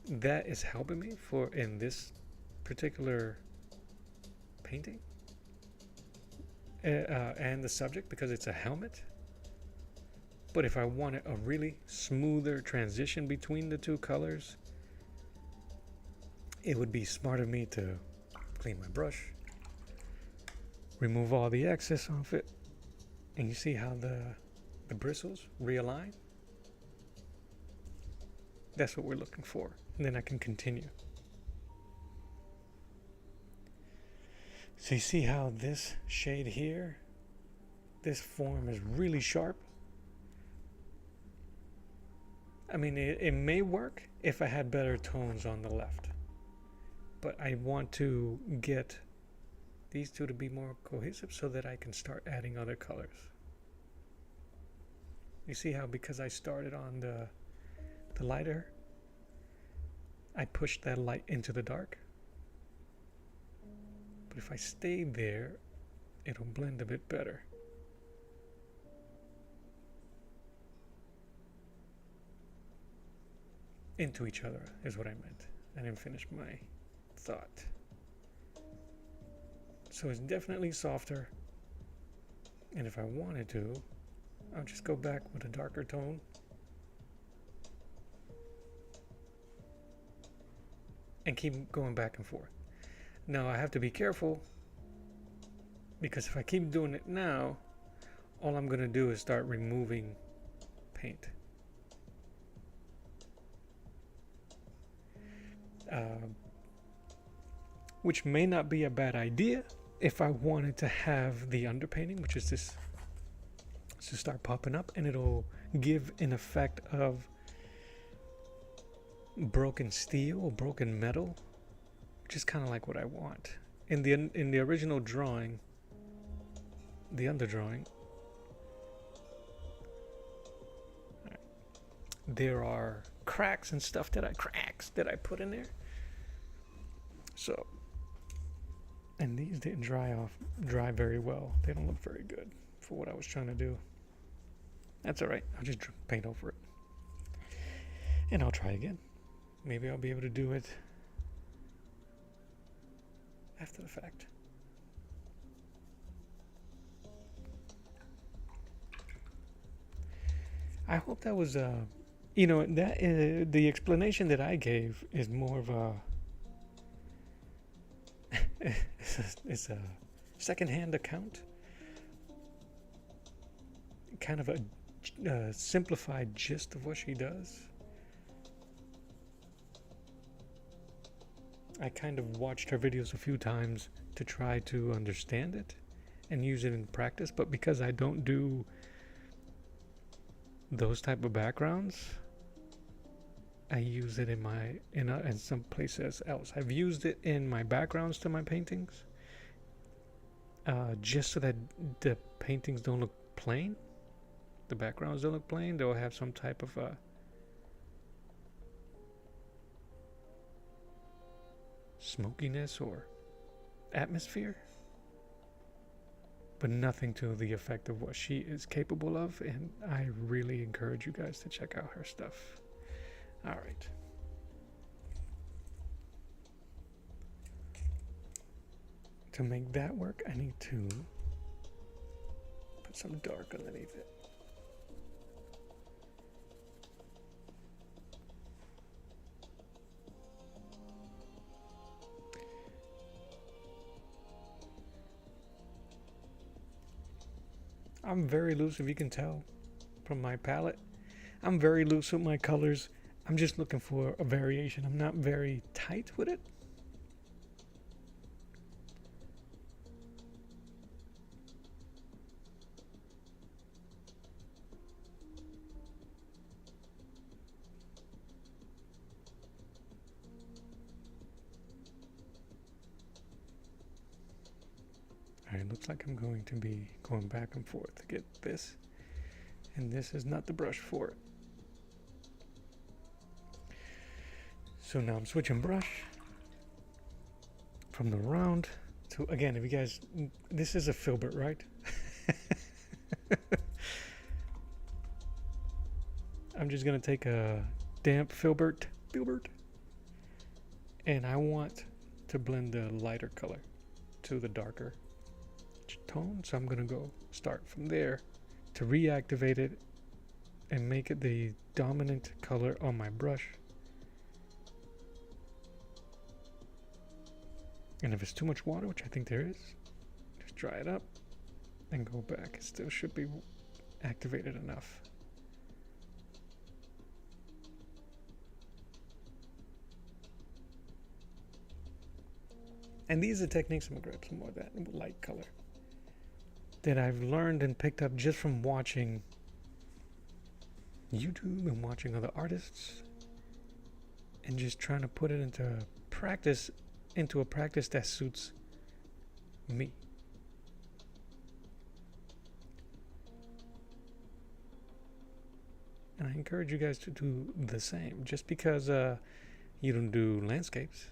Speaker 2: That is helping me for in this particular painting and the subject, because it's a helmet. But if I wanted a really smoother transition between the two colors, it would be smart of me to clean my brush, remove all the excess off it, and you see how the bristles realign? That's what we're looking for. And then I can continue. So you see how this shade here, this form is really sharp? I mean, it may work if I had better tones on the left. But I want to get these two to be more cohesive so that I can start adding other colors. You see how because I started on the lighter, I pushed that light into the dark? But if I stay there, it'll blend a bit better. Into each other is what I meant. I didn't finish my thought. So it's definitely softer. And if I wanted to, I'll just go back with a darker tone. And keep going back and forth. Now I have to be careful, because if I keep doing it now, all I'm going to do is start removing paint. Which may not be a bad idea if I wanted to have the underpainting, which is this, to start popping up, and it'll give an effect of broken steel or broken metal, which is kind of like what I want. In the original drawing, the underdrawing, there are cracks and stuff that I put in there. So, and these didn't dry very well. They don't look very good for what I was trying to do. That's all right. I'll just paint over it, and I'll try again. Maybe I'll be able to do it after the fact. I hope that was you know, that the explanation that I gave is more of a it's a second-hand account, kind of a simplified gist of what she does. I kind of watched her videos a few times to try to understand it and use it in practice, but because I don't do those type of backgrounds, I use it in some places else. I've used it in my backgrounds to my paintings, just so that the paintings don't look plain. The backgrounds don't look plain. They'll have some type of smokiness or atmosphere, but nothing to the effect of what she is capable of. And I really encourage you guys to check out her stuff. All right. To make that work, I need to put some dark underneath it. I'm very loose, if you can tell from my palette. I'm very loose with my colors. I'm just looking for a variation. I'm not very tight with it. Alright, looks like I'm going to be going back and forth to get this And this is not the brush for it. So now I'm switching brush from the round to, again, if you guys, this is a filbert, right? I'm just gonna take a damp filbert, and I want to blend the lighter color to the darker tone. So I'm gonna go start from there to reactivate it and make it the dominant color on my brush. And if it's too much water, which I think there is, just dry it up and go back. It still should be activated enough. And these are techniques, I'm gonna grab some more of that light color that I've learned and picked up just from watching YouTube and watching other artists and just trying to put it into a practice that suits me. And I encourage you guys to do the same. Just because you don't do landscapes,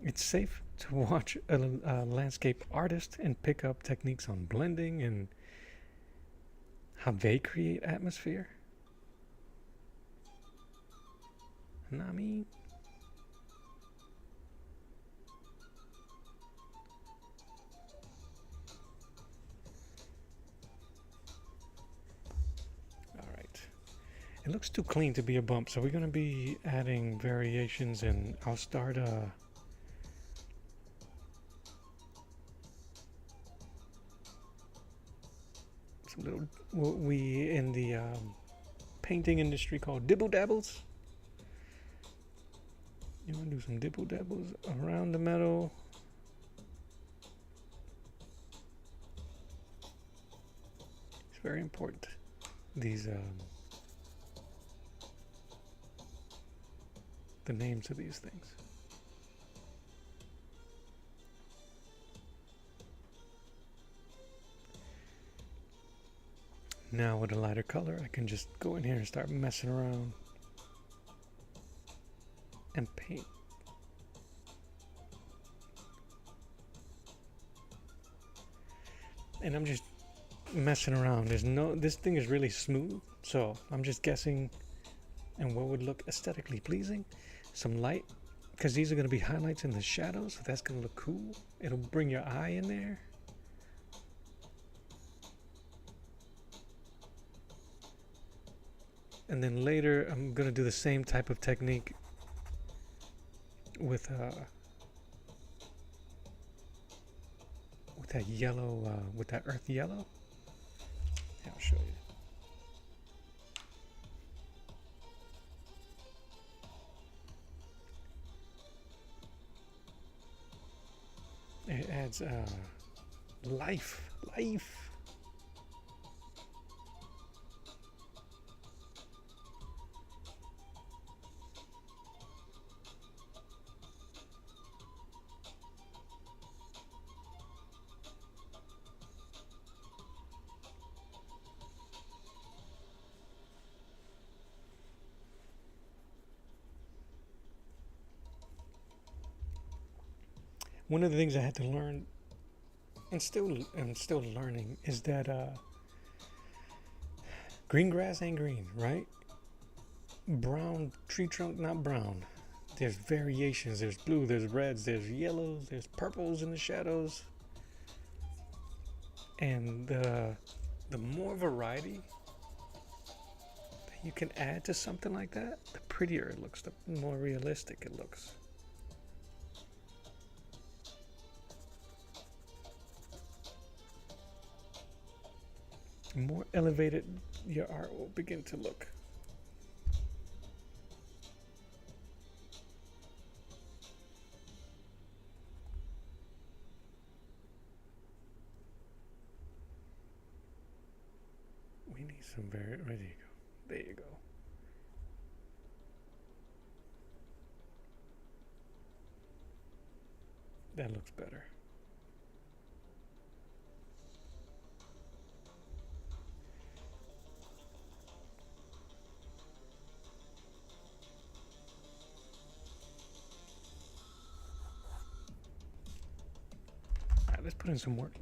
Speaker 2: it's safe to watch a landscape artist and pick up techniques on blending and how they create atmosphere. And I mean, it looks too clean to be a bump, so we're going to be adding variations, and I'll start some little, what we in the painting industry call dibble dabbles. You want to do some dibble dabbles around the metal. It's very important. These the names of these things. Now with a lighter color, I can just go in here and start messing around and paint. And I'm just messing around. This thing is really smooth, so I'm just guessing and what would look aesthetically pleasing. Some light, because these are going to be highlights in the shadows, so that's going to look cool. It'll bring your eye in there. And then later I'm going to do the same type of technique with that yellow, with that earth yellow. Yeah, I'll show you. It adds life. One of the things I had to learn, and still learning, is that green grass ain't green, right? Brown tree trunk, not brown. There's variations. There's blue, there's reds, there's yellows, there's purples in the shadows. And the more variety that you can add to something like that, the prettier it looks, the more realistic it looks. The more elevated your art will begin to look. We need some there you go. There you go. That looks better. put in some work.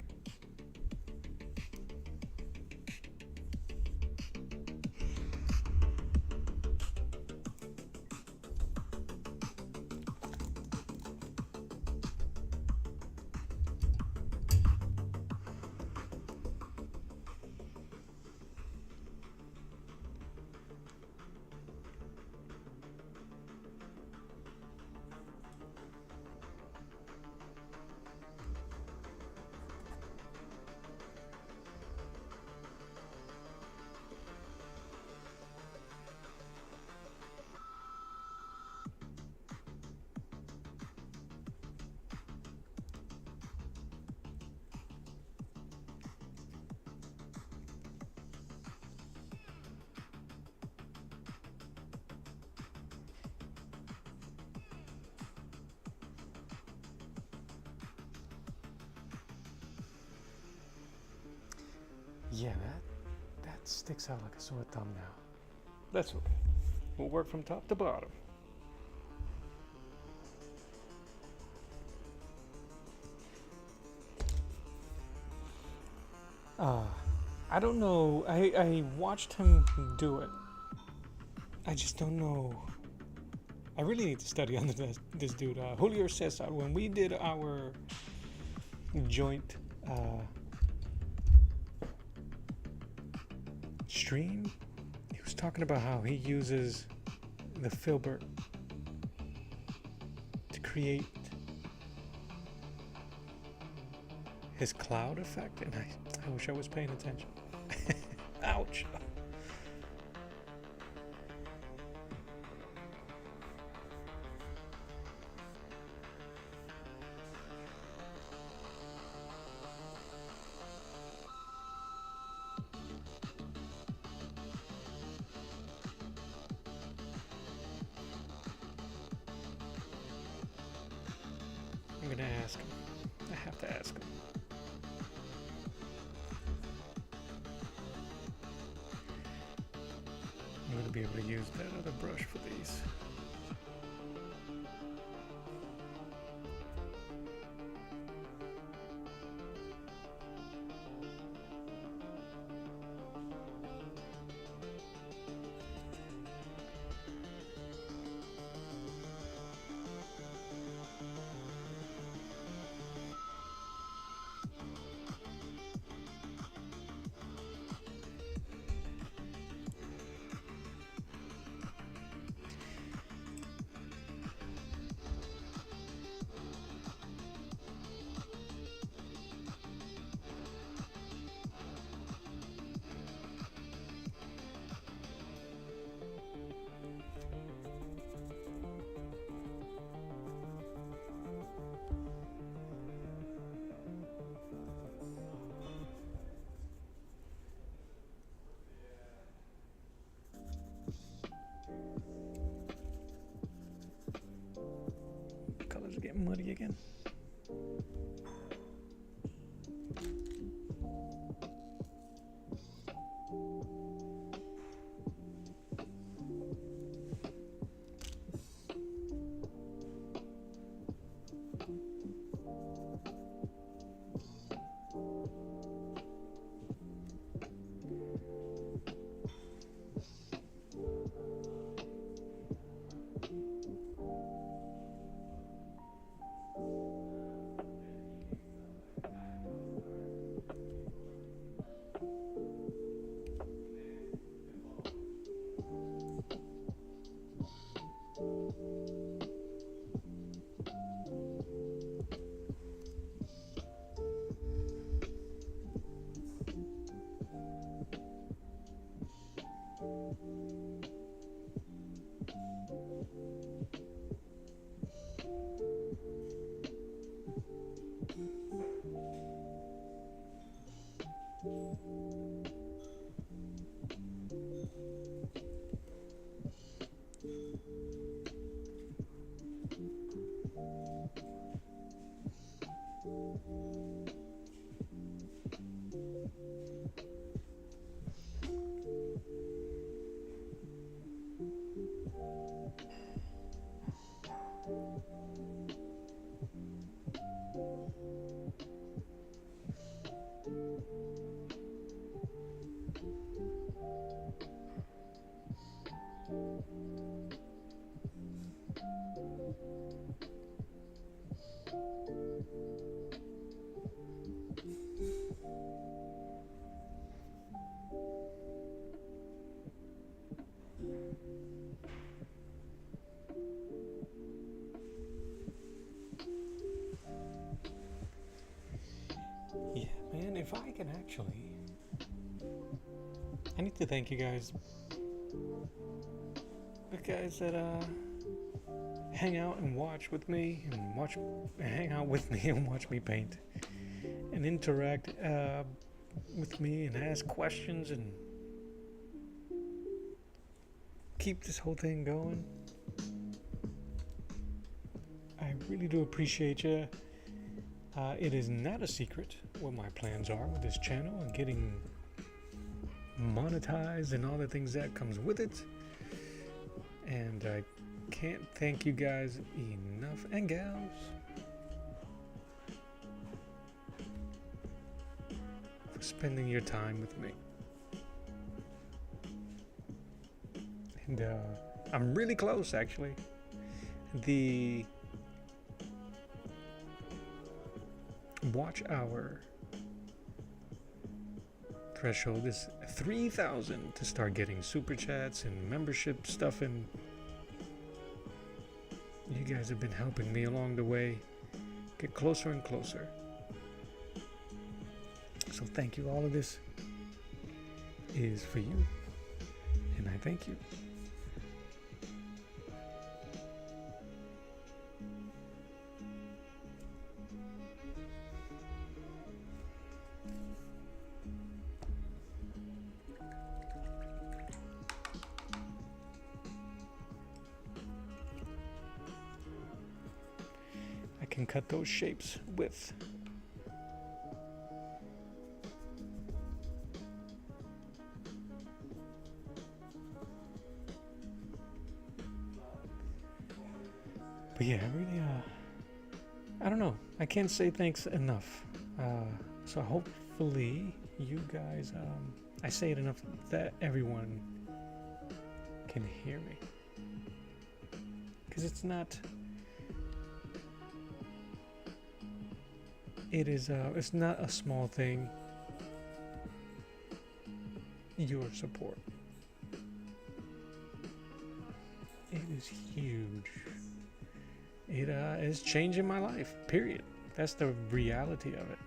Speaker 2: Yeah, that sticks out like a sore thumb now. That's okay. We'll work from top to bottom. I don't know. I watched him do it. I just don't know. I really need to study on this dude. Julio Cesar, when we did our joint stream, he was talking about how he uses the filbert to create his cloud effect, and I wish I was paying attention. Ouch. I'm gonna ask him. I have to ask him. I'm gonna be able to use that other brush for these. Colors are getting muddy again. Yeah, man, if I can actually... I need to thank you guys. The guys that hang out and watch with me and hang out with me and watch me paint and interact with me and ask questions and keep this whole thing going. I really do appreciate you. It is not a secret what my plans are with this channel and getting monetized and all the things that comes with it. And I can't thank you guys enough, and gals, for spending your time with me. And I'm really close, actually. The watch hour threshold is 3,000 to start getting super chats and membership stuff, and you guys have been helping me along the way get closer and closer. So thank you. All of this is for you, and I thank you. I can cut those shapes with but yeah, really I don't know, I can't say thanks enough. So hopefully you guys I say it enough that everyone can hear me, because it's not it's not a small thing, your support. It is huge. It is changing my life, period. That's the reality of it.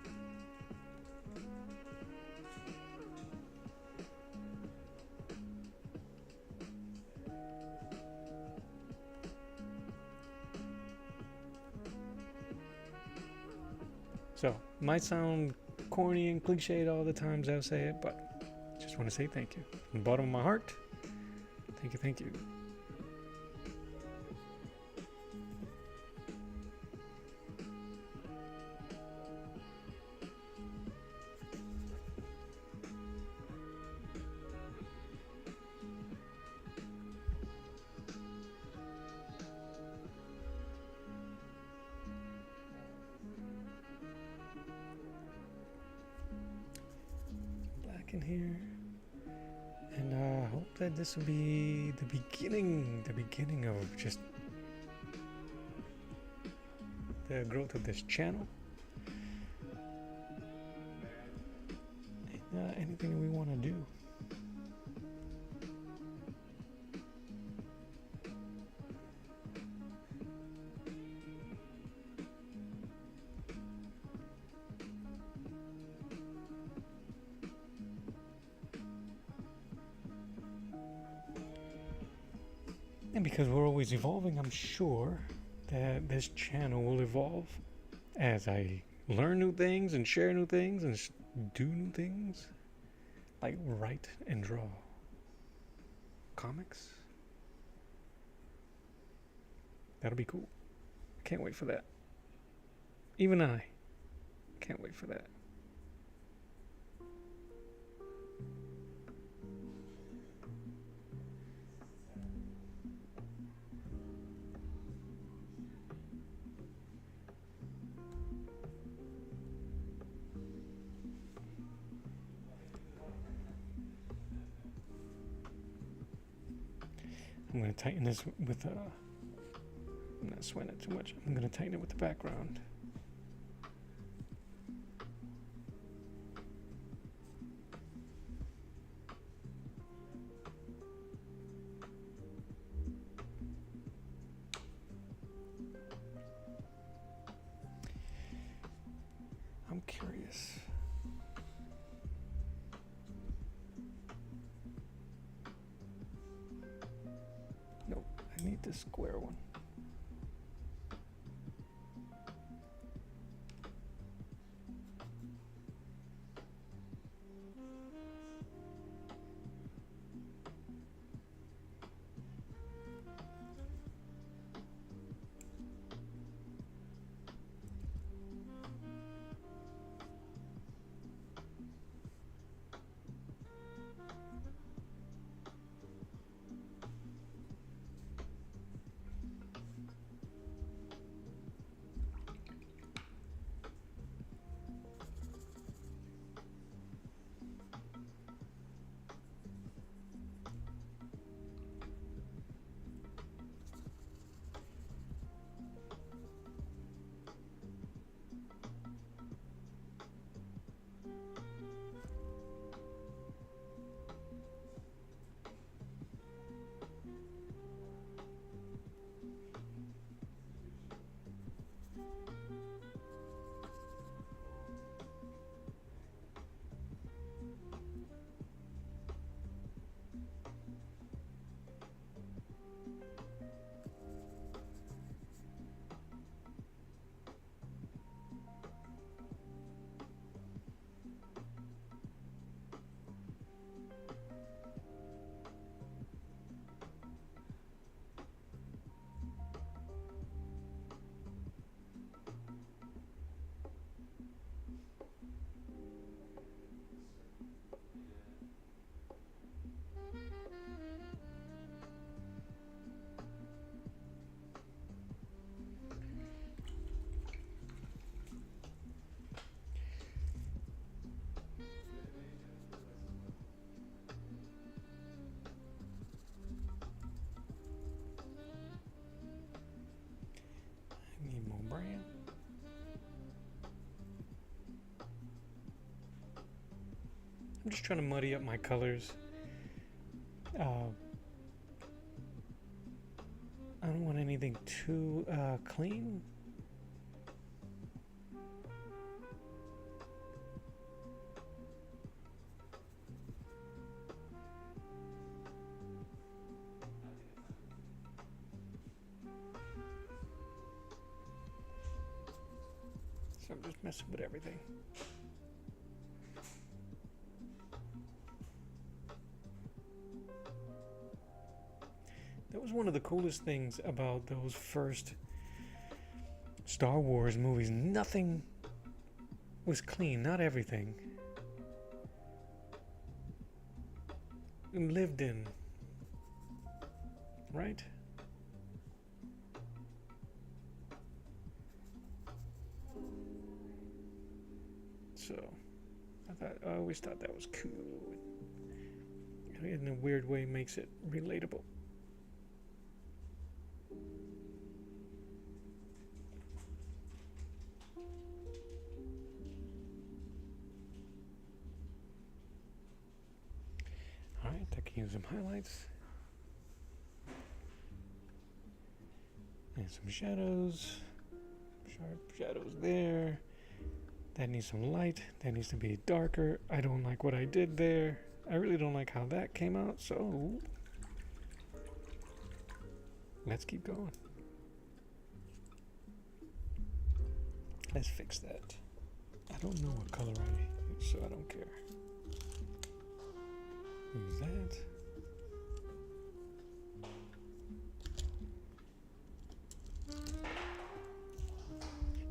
Speaker 2: So, might sound corny and cliched all the times I'll say it, but just want to say thank you. From the bottom of my heart, thank you, thank you. In here, and I hope that this will be the beginning of just the growth of this channel, and anything we want to do. And because we're always evolving, I'm sure that this channel will evolve as I learn new things and share new things and do new things, like write and draw comics. That'll be cool. I can't wait for that. Even I can't wait for that. I'm going to tighten this with, I'm not sweating it too much. I'm going to tighten it with the background. I'm curious. Nope, I need the square one. Need more brand. I'm just trying to muddy up my colors. I don't want anything too clean. So I'm just messing with everything. That was one of the coolest things about those first Star Wars movies. Nothing was clean, not everything. Lived in, right? So, I always thought that was cool. In a weird way, makes it relatable. Alright, I can use some highlights. And some shadows. Sharp shadows there. That needs some light. That needs to be darker. I don't like what I did there. I really don't like how that came out, so let's keep going. Let's fix that. I don't know what color I use, so I don't care. Use that.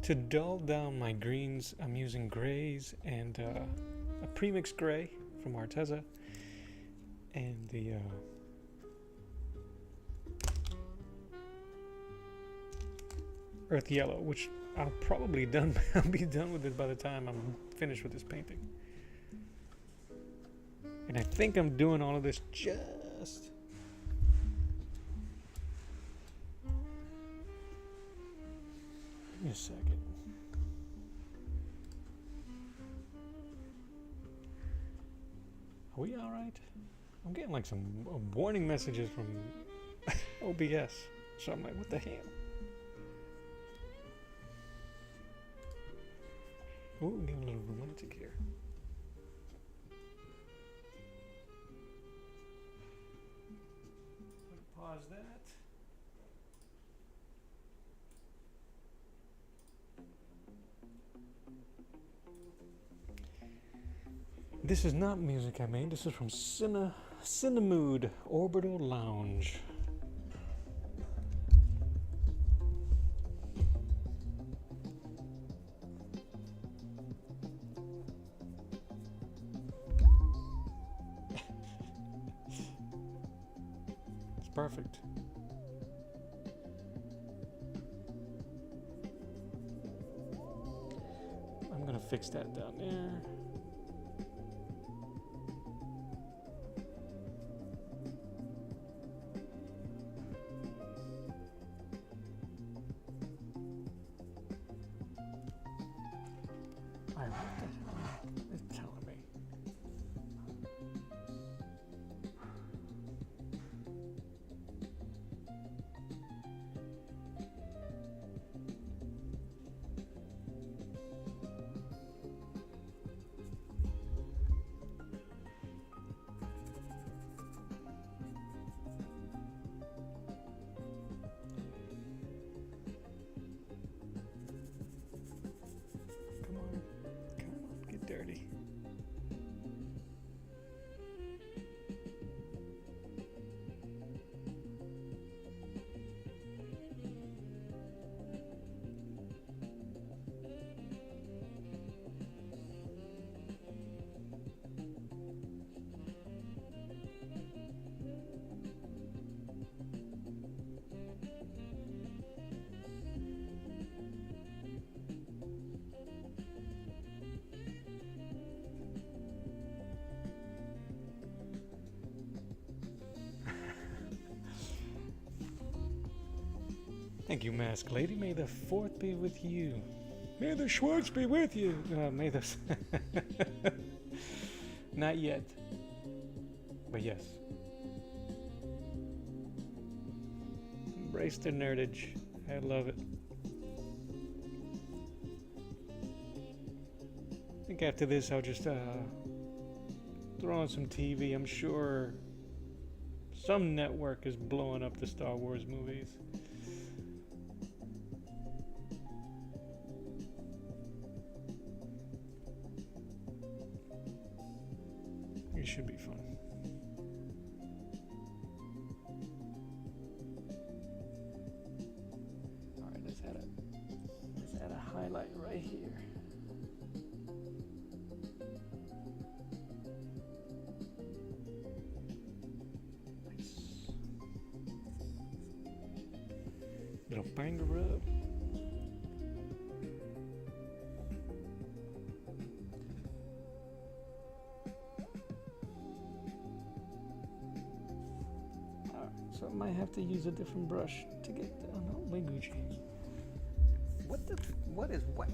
Speaker 2: To dull down my greens, I'm using grays and a premixed gray from Arteza and the earth yellow, which I'll be done with it by the time I'm finished with this painting. And I think I'm doing all of this just me a second. Are we all right? I'm getting like some warning messages from OBS. So I'm like, what the hell? Ooh, we're getting a little romantic here. Pause that. This is not music I made. This is from Cinemood Orbital Lounge. It's perfect. I'm gonna fix that down there. It's telling me. Dirty. Thank you, Mask Lady. May the 4th be with you. May the Schwartz be with you. May the... Not yet. But yes. Embrace the nerdage. I love it. I think after this I'll just throw on some TV. I'm sure some network is blowing up the Star Wars movies. It should be fun. All right, let's add a highlight right here. Nice. Little finger rub. So I might have to use a different brush to get my Gouache. What is what?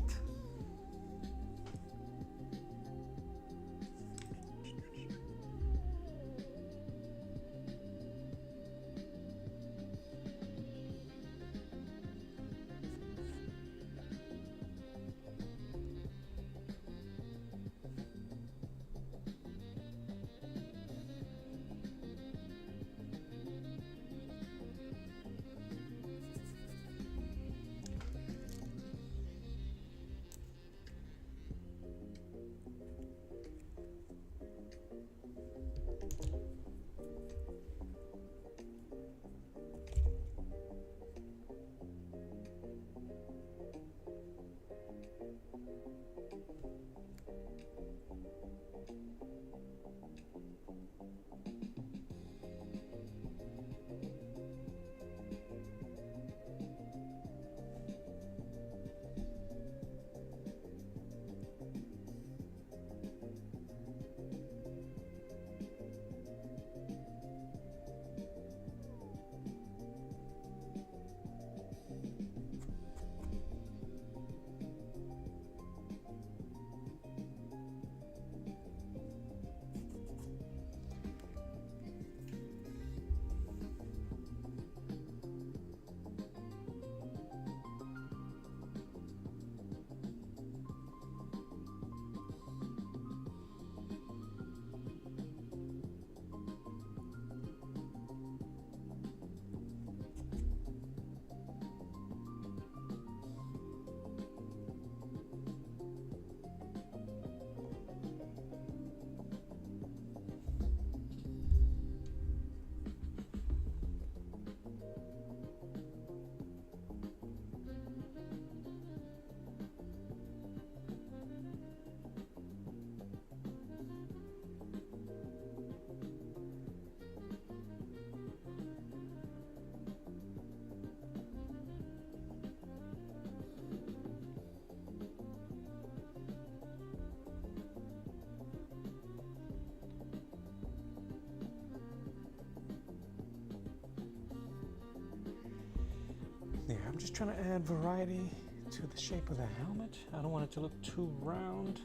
Speaker 2: I'm just trying to add variety to the shape of the helmet. I don't want it to look too round.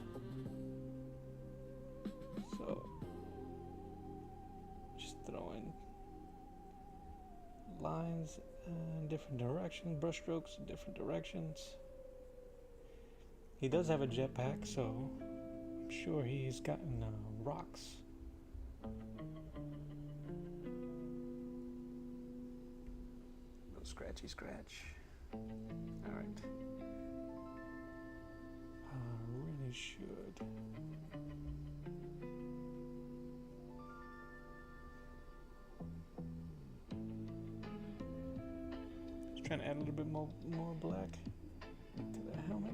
Speaker 2: So, just throwing lines in different directions, brush strokes in different directions. He does have a jetpack, so I'm sure he's gotten rocks. Little scratchy scratch. Alright. I really should. Just trying to add a little bit more black to the helmet.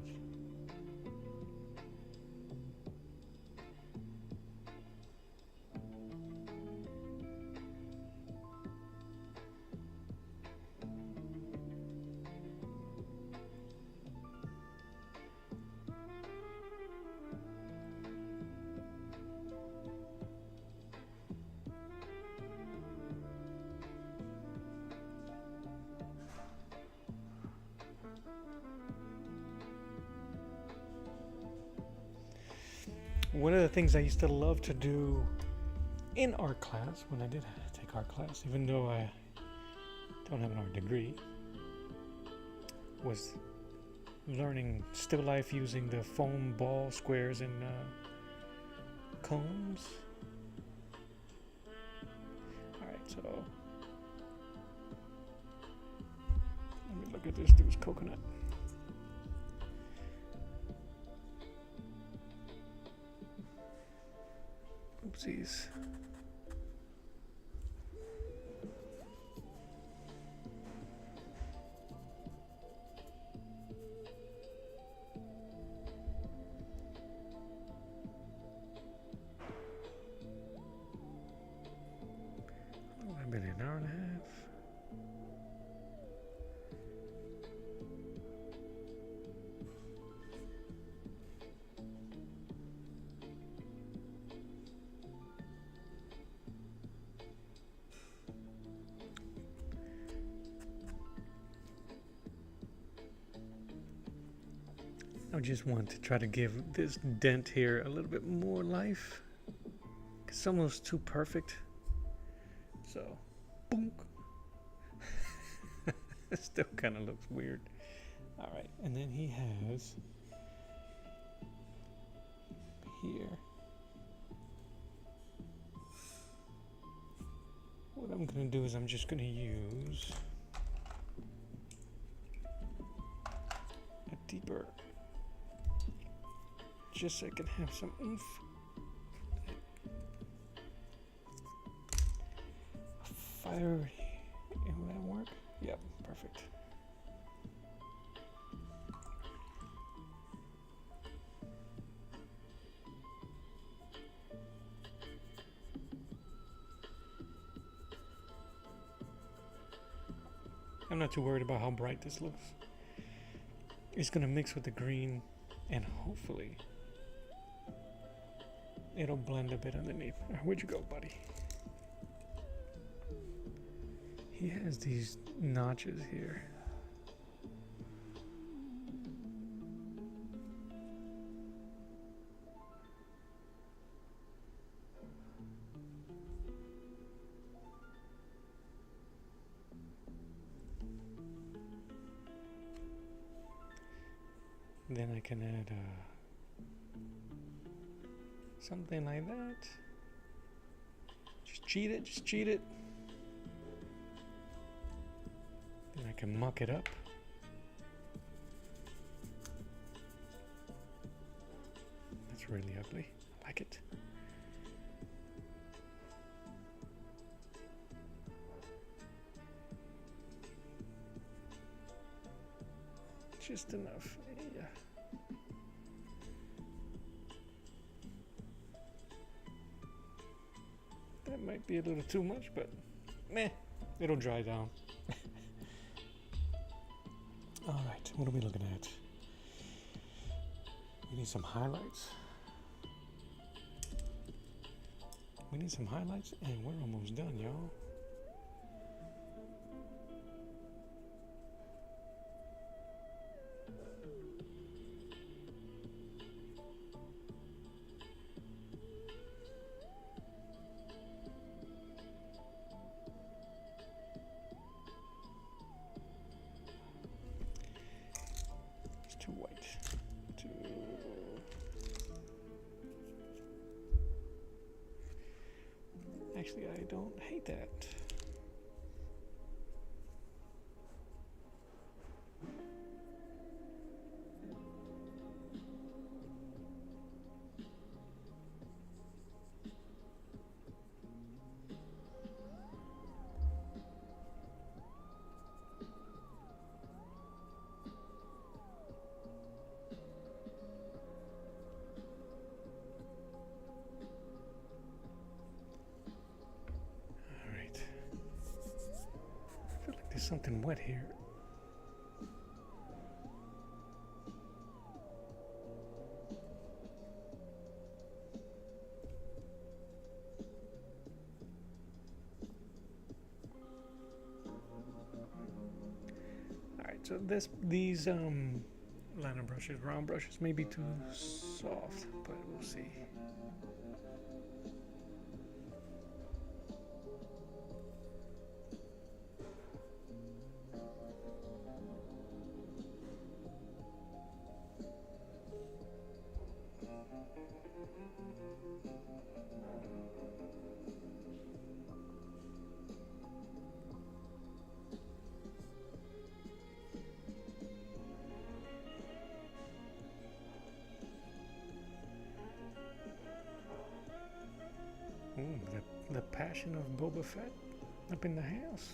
Speaker 2: One of the things I used to love to do in art class, when I did take art class, even though I don't have an art degree, was learning still life using the foam ball squares and cones. Alright, so let me look at this dude's coconut. Oopsies. Oh, I've been an hour and a half. I just want to try to give this dent here a little bit more life. It's almost too perfect. So, boom. It still kind of looks weird. Alright, and then he has here. What I'm going to do is I'm just going to use a deeper, just so I can have some oomph. Fiery. Will that work? Yep, perfect. I'm not too worried about how bright this looks. It's gonna mix with the green and hopefully it'll blend a bit underneath. Where'd you go, buddy? He has these notches here. Then I can add something like that. Just cheat it. Then I can muck it up. That's really ugly. I like it. Just enough. Yeah. That might be a little too much, but meh, it'll dry down. Alright, what are we looking at? We need some highlights. And we're almost done, y'all. Actually, I don't hate that. Alright. I feel like there's something wet here. Alright, so these liner brushes, round brushes may be too soft, but we'll see. The passion of Boba Fett up in the house.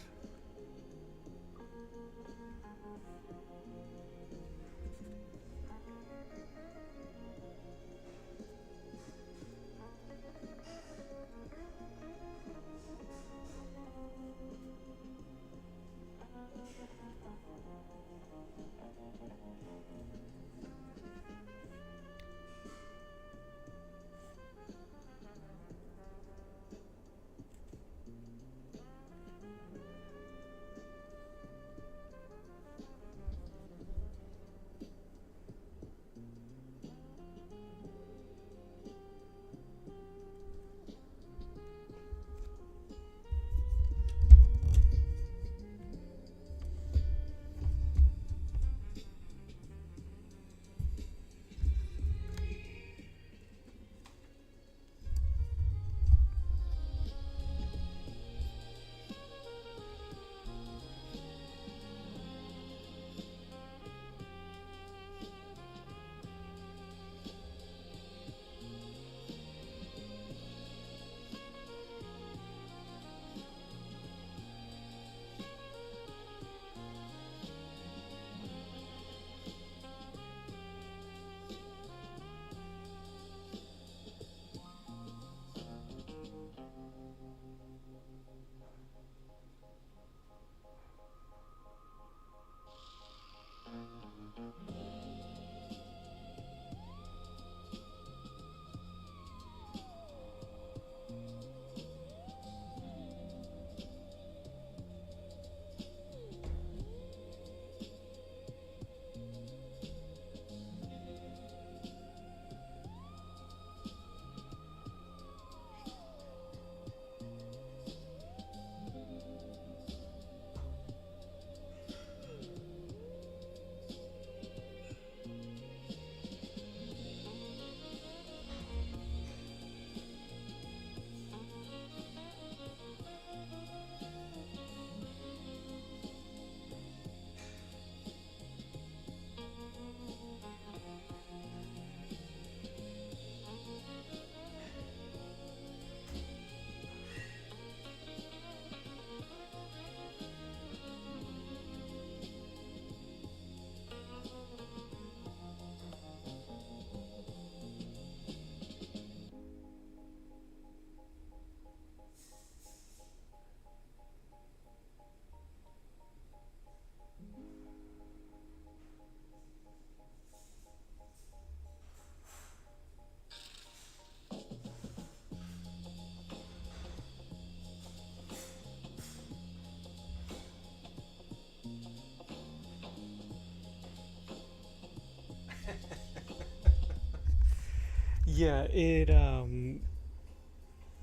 Speaker 2: Yeah, it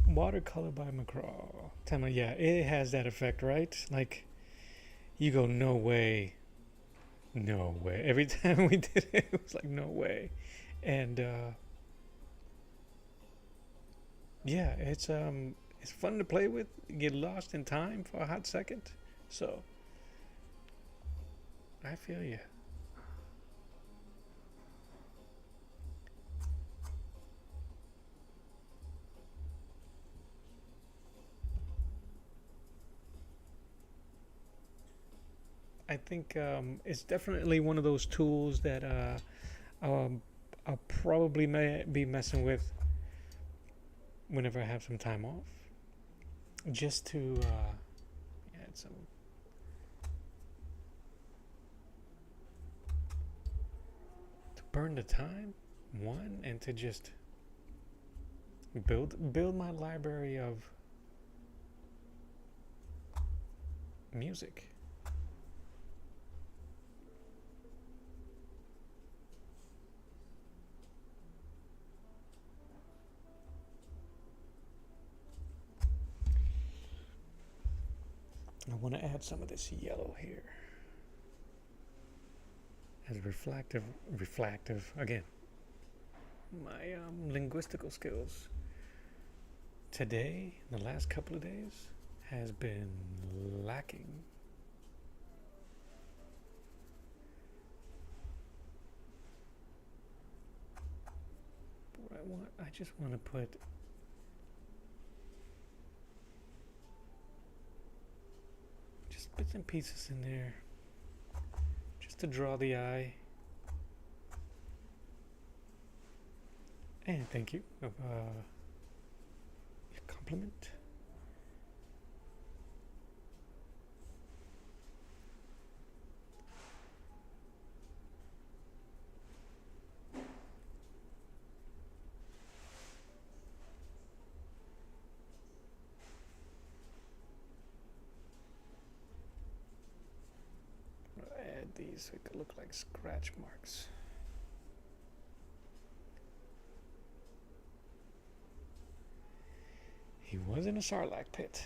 Speaker 2: watercolor by McCraw. Tell me, yeah, it has that effect, right? Like you go, no way, no way. Every time we did it, it was like no way, and yeah, it's It's fun to play with. You get lost in time for a hot second. So, I feel you. I think it's definitely one of those tools that I'll probably be messing with whenever I have some time off, just to add some. To burn the time, one, and to just build my library of music. I want to add some of this yellow here as reflective again. My linguistical skills today, the last couple of days, has been lacking. What I just want to put just bits and pieces in there, just to draw the eye. And thank you of your compliment. Add these so it could look like scratch marks. He was in a sarlacc pit.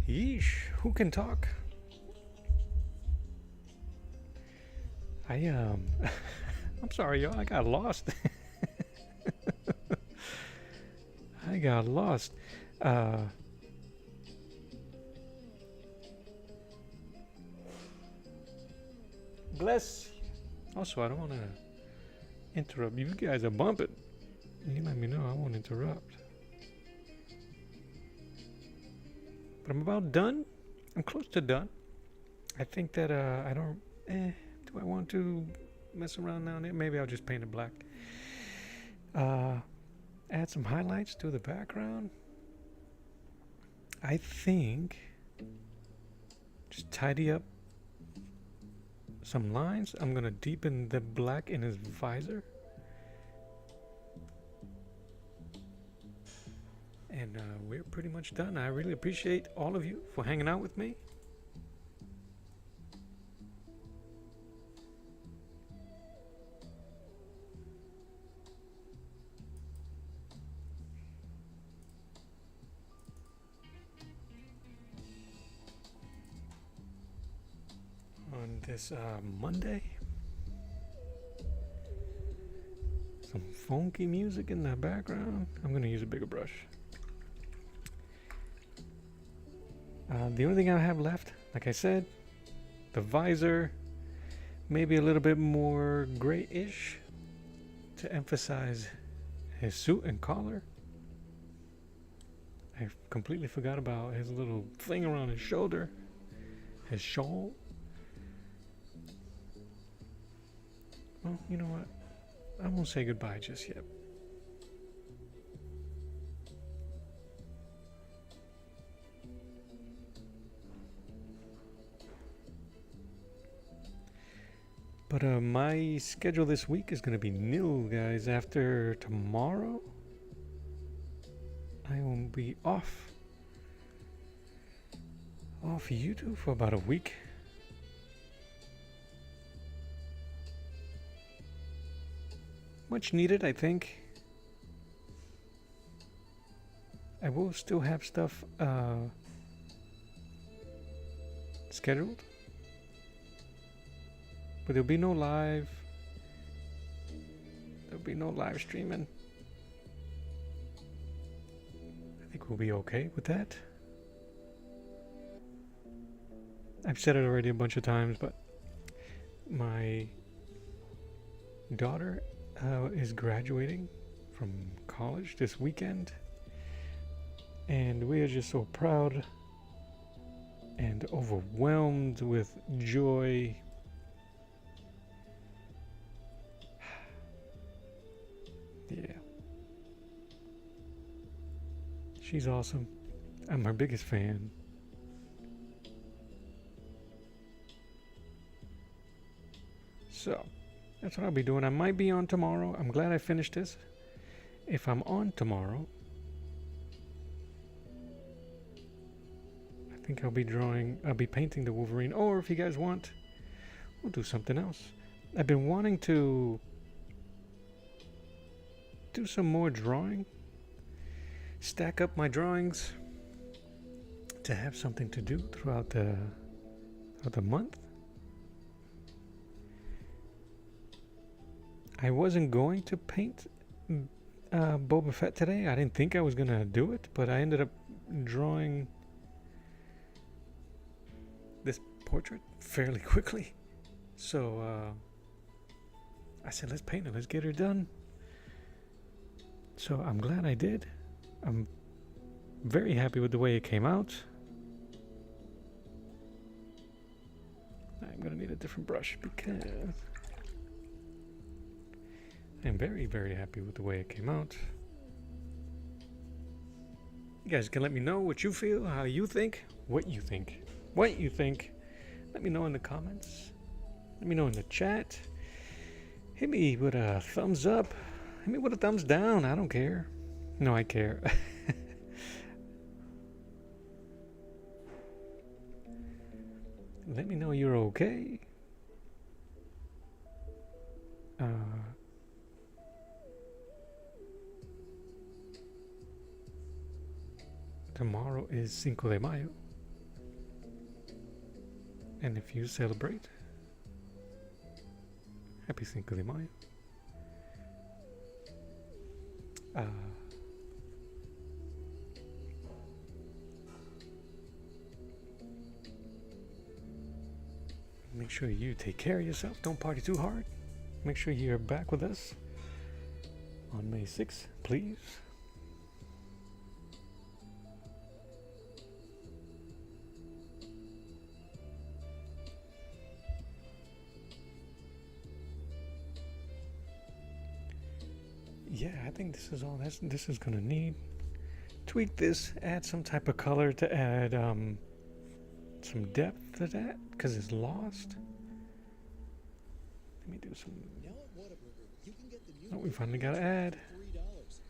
Speaker 2: Yeesh, who can talk? I'm sorry, y'all. I got lost. I got lost. Bless. Also, I don't want to interrupt. You guys are bumping. You let me know. I won't interrupt. But I'm about done. I'm close to done. I think that I don't. Do I want to mess around down there? Maybe I'll just paint it black. Add some highlights to the background. I think just tidy up some lines. I'm gonna deepen the black in his visor. And we're pretty much done. I really appreciate all of you for hanging out with me. On this Monday. Some funky music in the background. I'm gonna use a bigger brush. The only thing I have left, like I said, the visor, maybe a little bit more grayish to emphasize his suit and collar. I completely forgot about his little thing around his shoulder, his shawl. Well, you know what? I won't say goodbye just yet. But my schedule this week is going to be nil, guys. After tomorrow, I will be off YouTube for about a week. Much needed, I think. I will still have stuff scheduled. But there'll be no live. There'll be no live streaming. I think we'll be okay with that. I've said it already a bunch of times, but my daughter is graduating from college this weekend. And we are just so proud and overwhelmed with joy. Yeah. She's awesome. I'm her biggest fan. So, that's what I'll be doing. I might be on tomorrow. I'm glad I finished this. If I'm on tomorrow, I think I'll be painting the Wolverine. Or if you guys want, we'll do something else. I've been wanting to do some more drawing, stack up my drawings to have something to do throughout the month. I wasn't going to paint Boba Fett today. I didn't think I was going to do it, but I ended up drawing this portrait fairly quickly. So I said, let's paint it. Let's get her done. So I'm glad I did. I'm very happy with the way it came out. I'm going to need a different brush because I'm very, very happy with the way it came out. You guys can let me know what you feel, how you think, what you think. What you think. Let me know in the comments. Let me know in the chat. Hit me with a thumbs up. Hit me with a thumbs down. I don't care. No, I care. Let me know you're okay. Tomorrow is Cinco de Mayo. And if you celebrate, happy Cinco de Mayo. Make sure you take care of yourself. Don't party too hard. Make sure you're back with us on May 6th, please. Yeah, I think this is all this is gonna need. Tweak this, add some type of color to add some depth to that, because it's lost. Let me do some. Oh, we finally got to add.
Speaker 3: $3.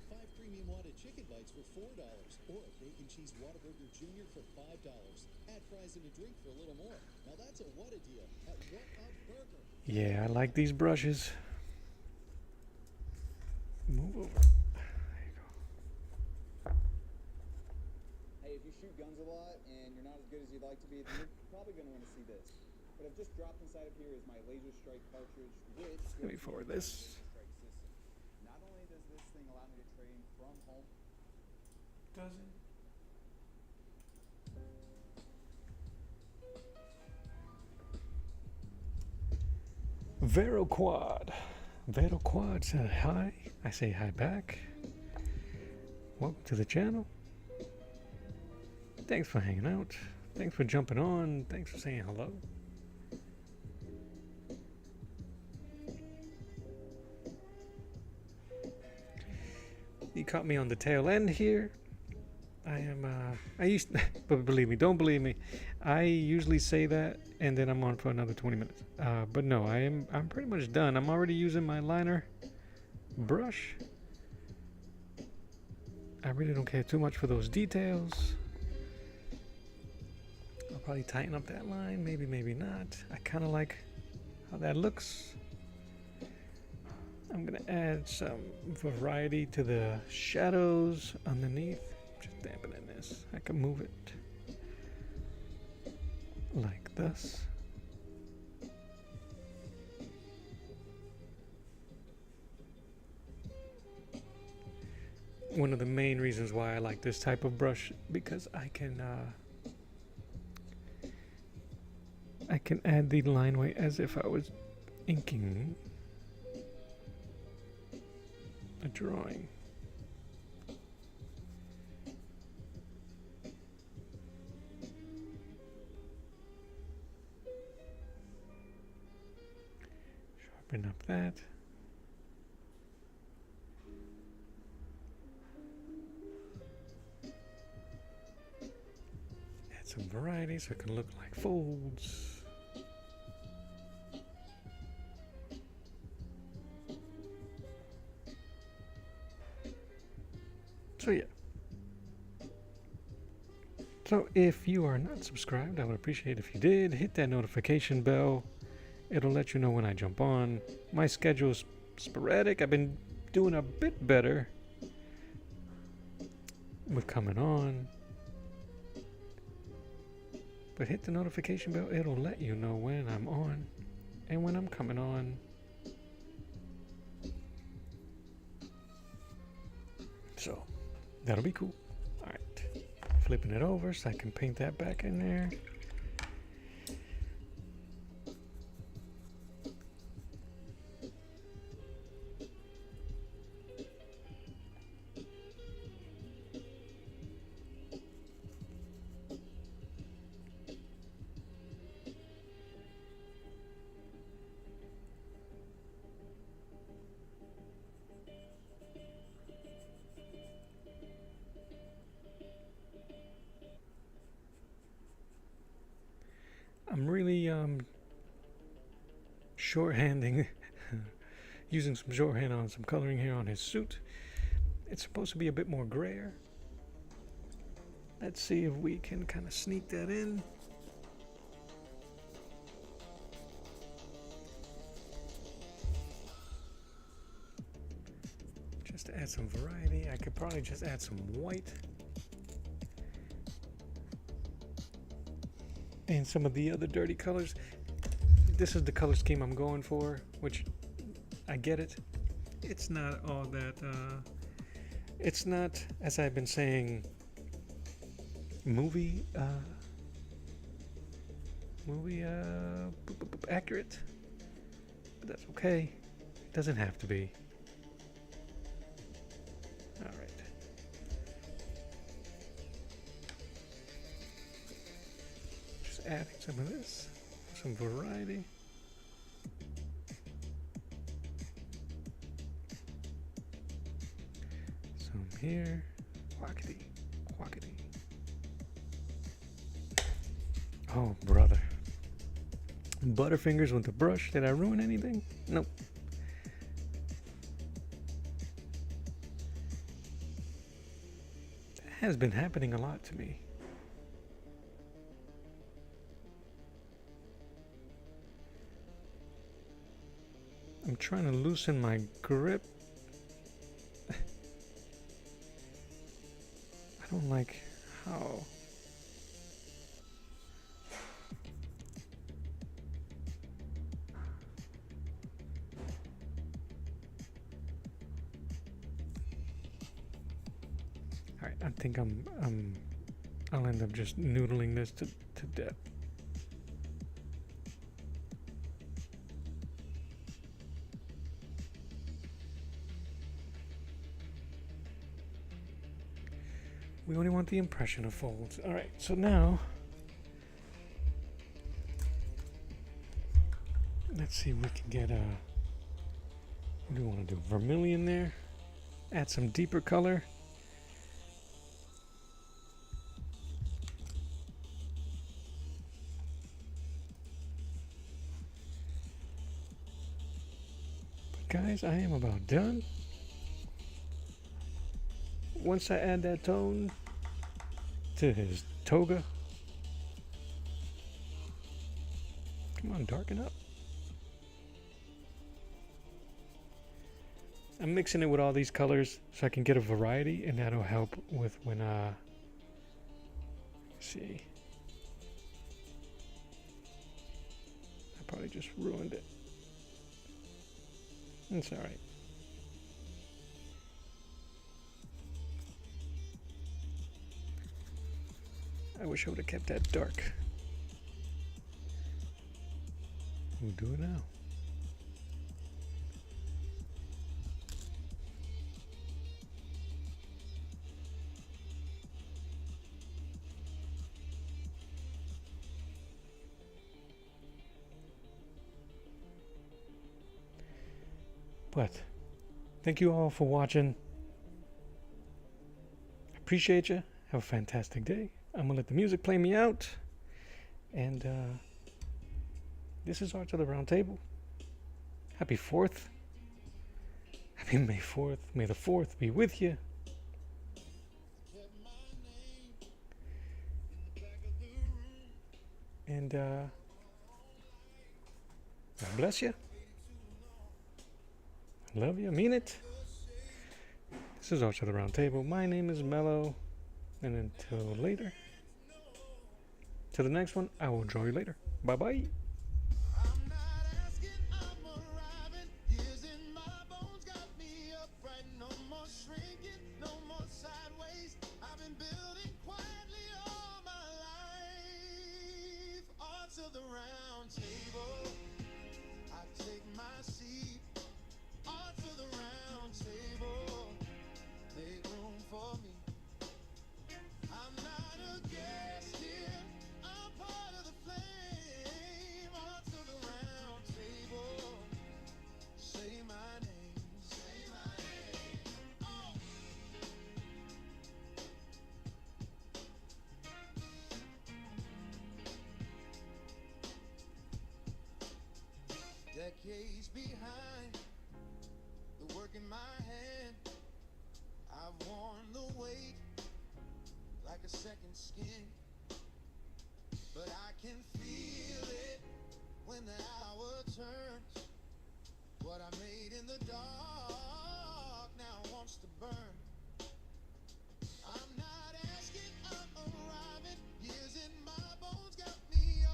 Speaker 3: 5 premium wadded chicken bites for $4, or a bacon cheese Whataburger Junior for $5. Add fries and a drink for a little more. Now that's a what a deal at What a Burger.
Speaker 2: Yeah, I like these brushes. Move over. There you go.
Speaker 4: Hey, if you shoot guns a lot and you're not as good as you'd like to be, then you're probably going to want to see this. What I've just dropped inside of here is my laser strike cartridge with
Speaker 2: Let me forward this.
Speaker 4: strike system. Not only does this thing allow me to train from home,
Speaker 2: Does it? Vero Quad. Vero Quad said hi. I say hi back. Welcome to the channel. Thanks for hanging out. Thanks for jumping on. Thanks for saying hello. You caught me on the tail end here. But believe me, don't believe me. I usually say that and then I'm on for another 20 minutes. But no, I'm pretty much done. I'm already using my liner brush. I really don't care too much for those details. I'll probably tighten up that line, maybe not. I kind of like how that looks. I'm gonna add some variety to the shadows underneath. Just dampening this. I can move it like this. One of the main reasons why I like this type of brush, because I can add the line weight as if I was inking a drawing. Sharpen up that. Add some variety so it can look like folds. So yeah. So if you are not subscribed, I would appreciate if you did. Hit that notification bell. It'll let you know when I jump on. My schedule is sporadic. I've been doing a bit better with coming on. But hit the notification bell. It'll let you know when I'm on and when I'm coming on. So that'll be cool. All right. Flipping it over so I can paint that back in there. I'm really shorthanding, using some shorthand on some coloring here on his suit. It's supposed to be a bit more grayer. Let's see if we can kind of sneak that in. Just to add some variety, I could probably just add some white. and some of the other dirty colors. This is the color scheme I'm going for, which I get it. It's not all that, it's not, as I've been saying, movie accurate, but that's okay. It doesn't have to be. All right. Just adding some of this, some variety. Some here, quackity, quackity. Oh, brother. Butterfingers with the brush. Did I ruin anything? Nope. That has been happening a lot to me. I'm trying to loosen my grip. I don't like how. Alright, I think I'll end up just noodling this to death. We only want the impression of folds. Alright, so now let's see if we can get what do we want to do? Vermilion there. Add some deeper color. Guys, I am about done. Once I add that tone to his toga, come on, darken up. I'm mixing it with all these colors so I can get a variety, and that'll help with when see. I probably just ruined it. It's alright. I wish I would have kept that dark. We'll do it now. But thank you all for watching. I appreciate you. Have a fantastic day. I'm gonna let the music play me out. And this is Arts of the Round Table. Happy 4th. Happy May 4th. May the 4th be with you. And God bless you. Love you, mean it. This is Arch of the Round Table. My name is Mello. And until later, to the next one, I will draw you later. Bye bye.
Speaker 1: I'm not asking, I'm arriving. Years in my bones got me upright. No more shrinking, no more sideways. I've been building quietly all my life. Arts of the round table. I take my seat. Arts of the round table. Make room for me. I'm not a guest here. I'm part of the flame. Arts of the round table. Say my name. Say my name. Oh. Decades behind, the work in my hand, I've worn the weight like a second skin, but I can feel it when the hour turns. What I made in the dark now wants to burn. I'm not asking, I'm arriving. Years in my bones got me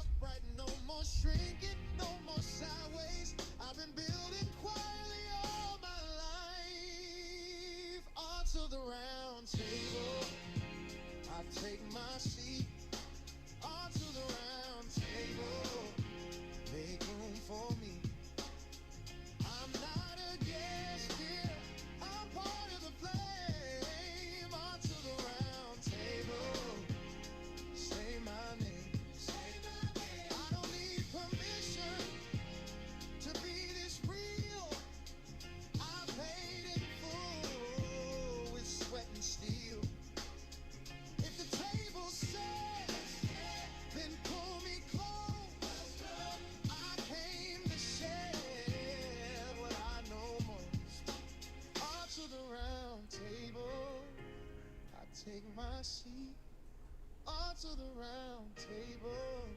Speaker 1: Arts of the round table,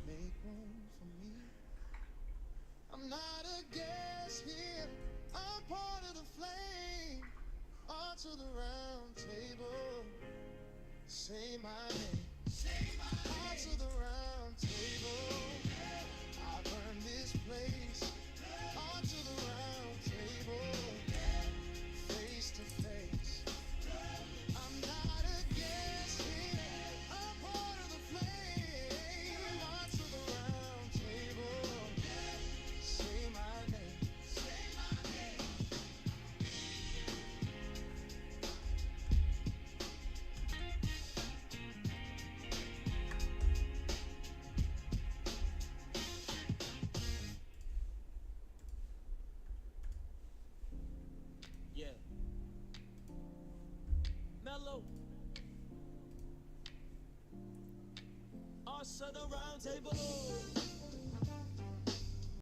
Speaker 1: make room for me. I'm not a guest here, I'm part of the flame. Arts of the round table, say my name. Arts of the round table, I've earned this place. Arts of the round table, face to face. I'm not a guest here, I'm part of the flame. Arts of the round table, say my name. Yeah. Mellow. Us at the round table.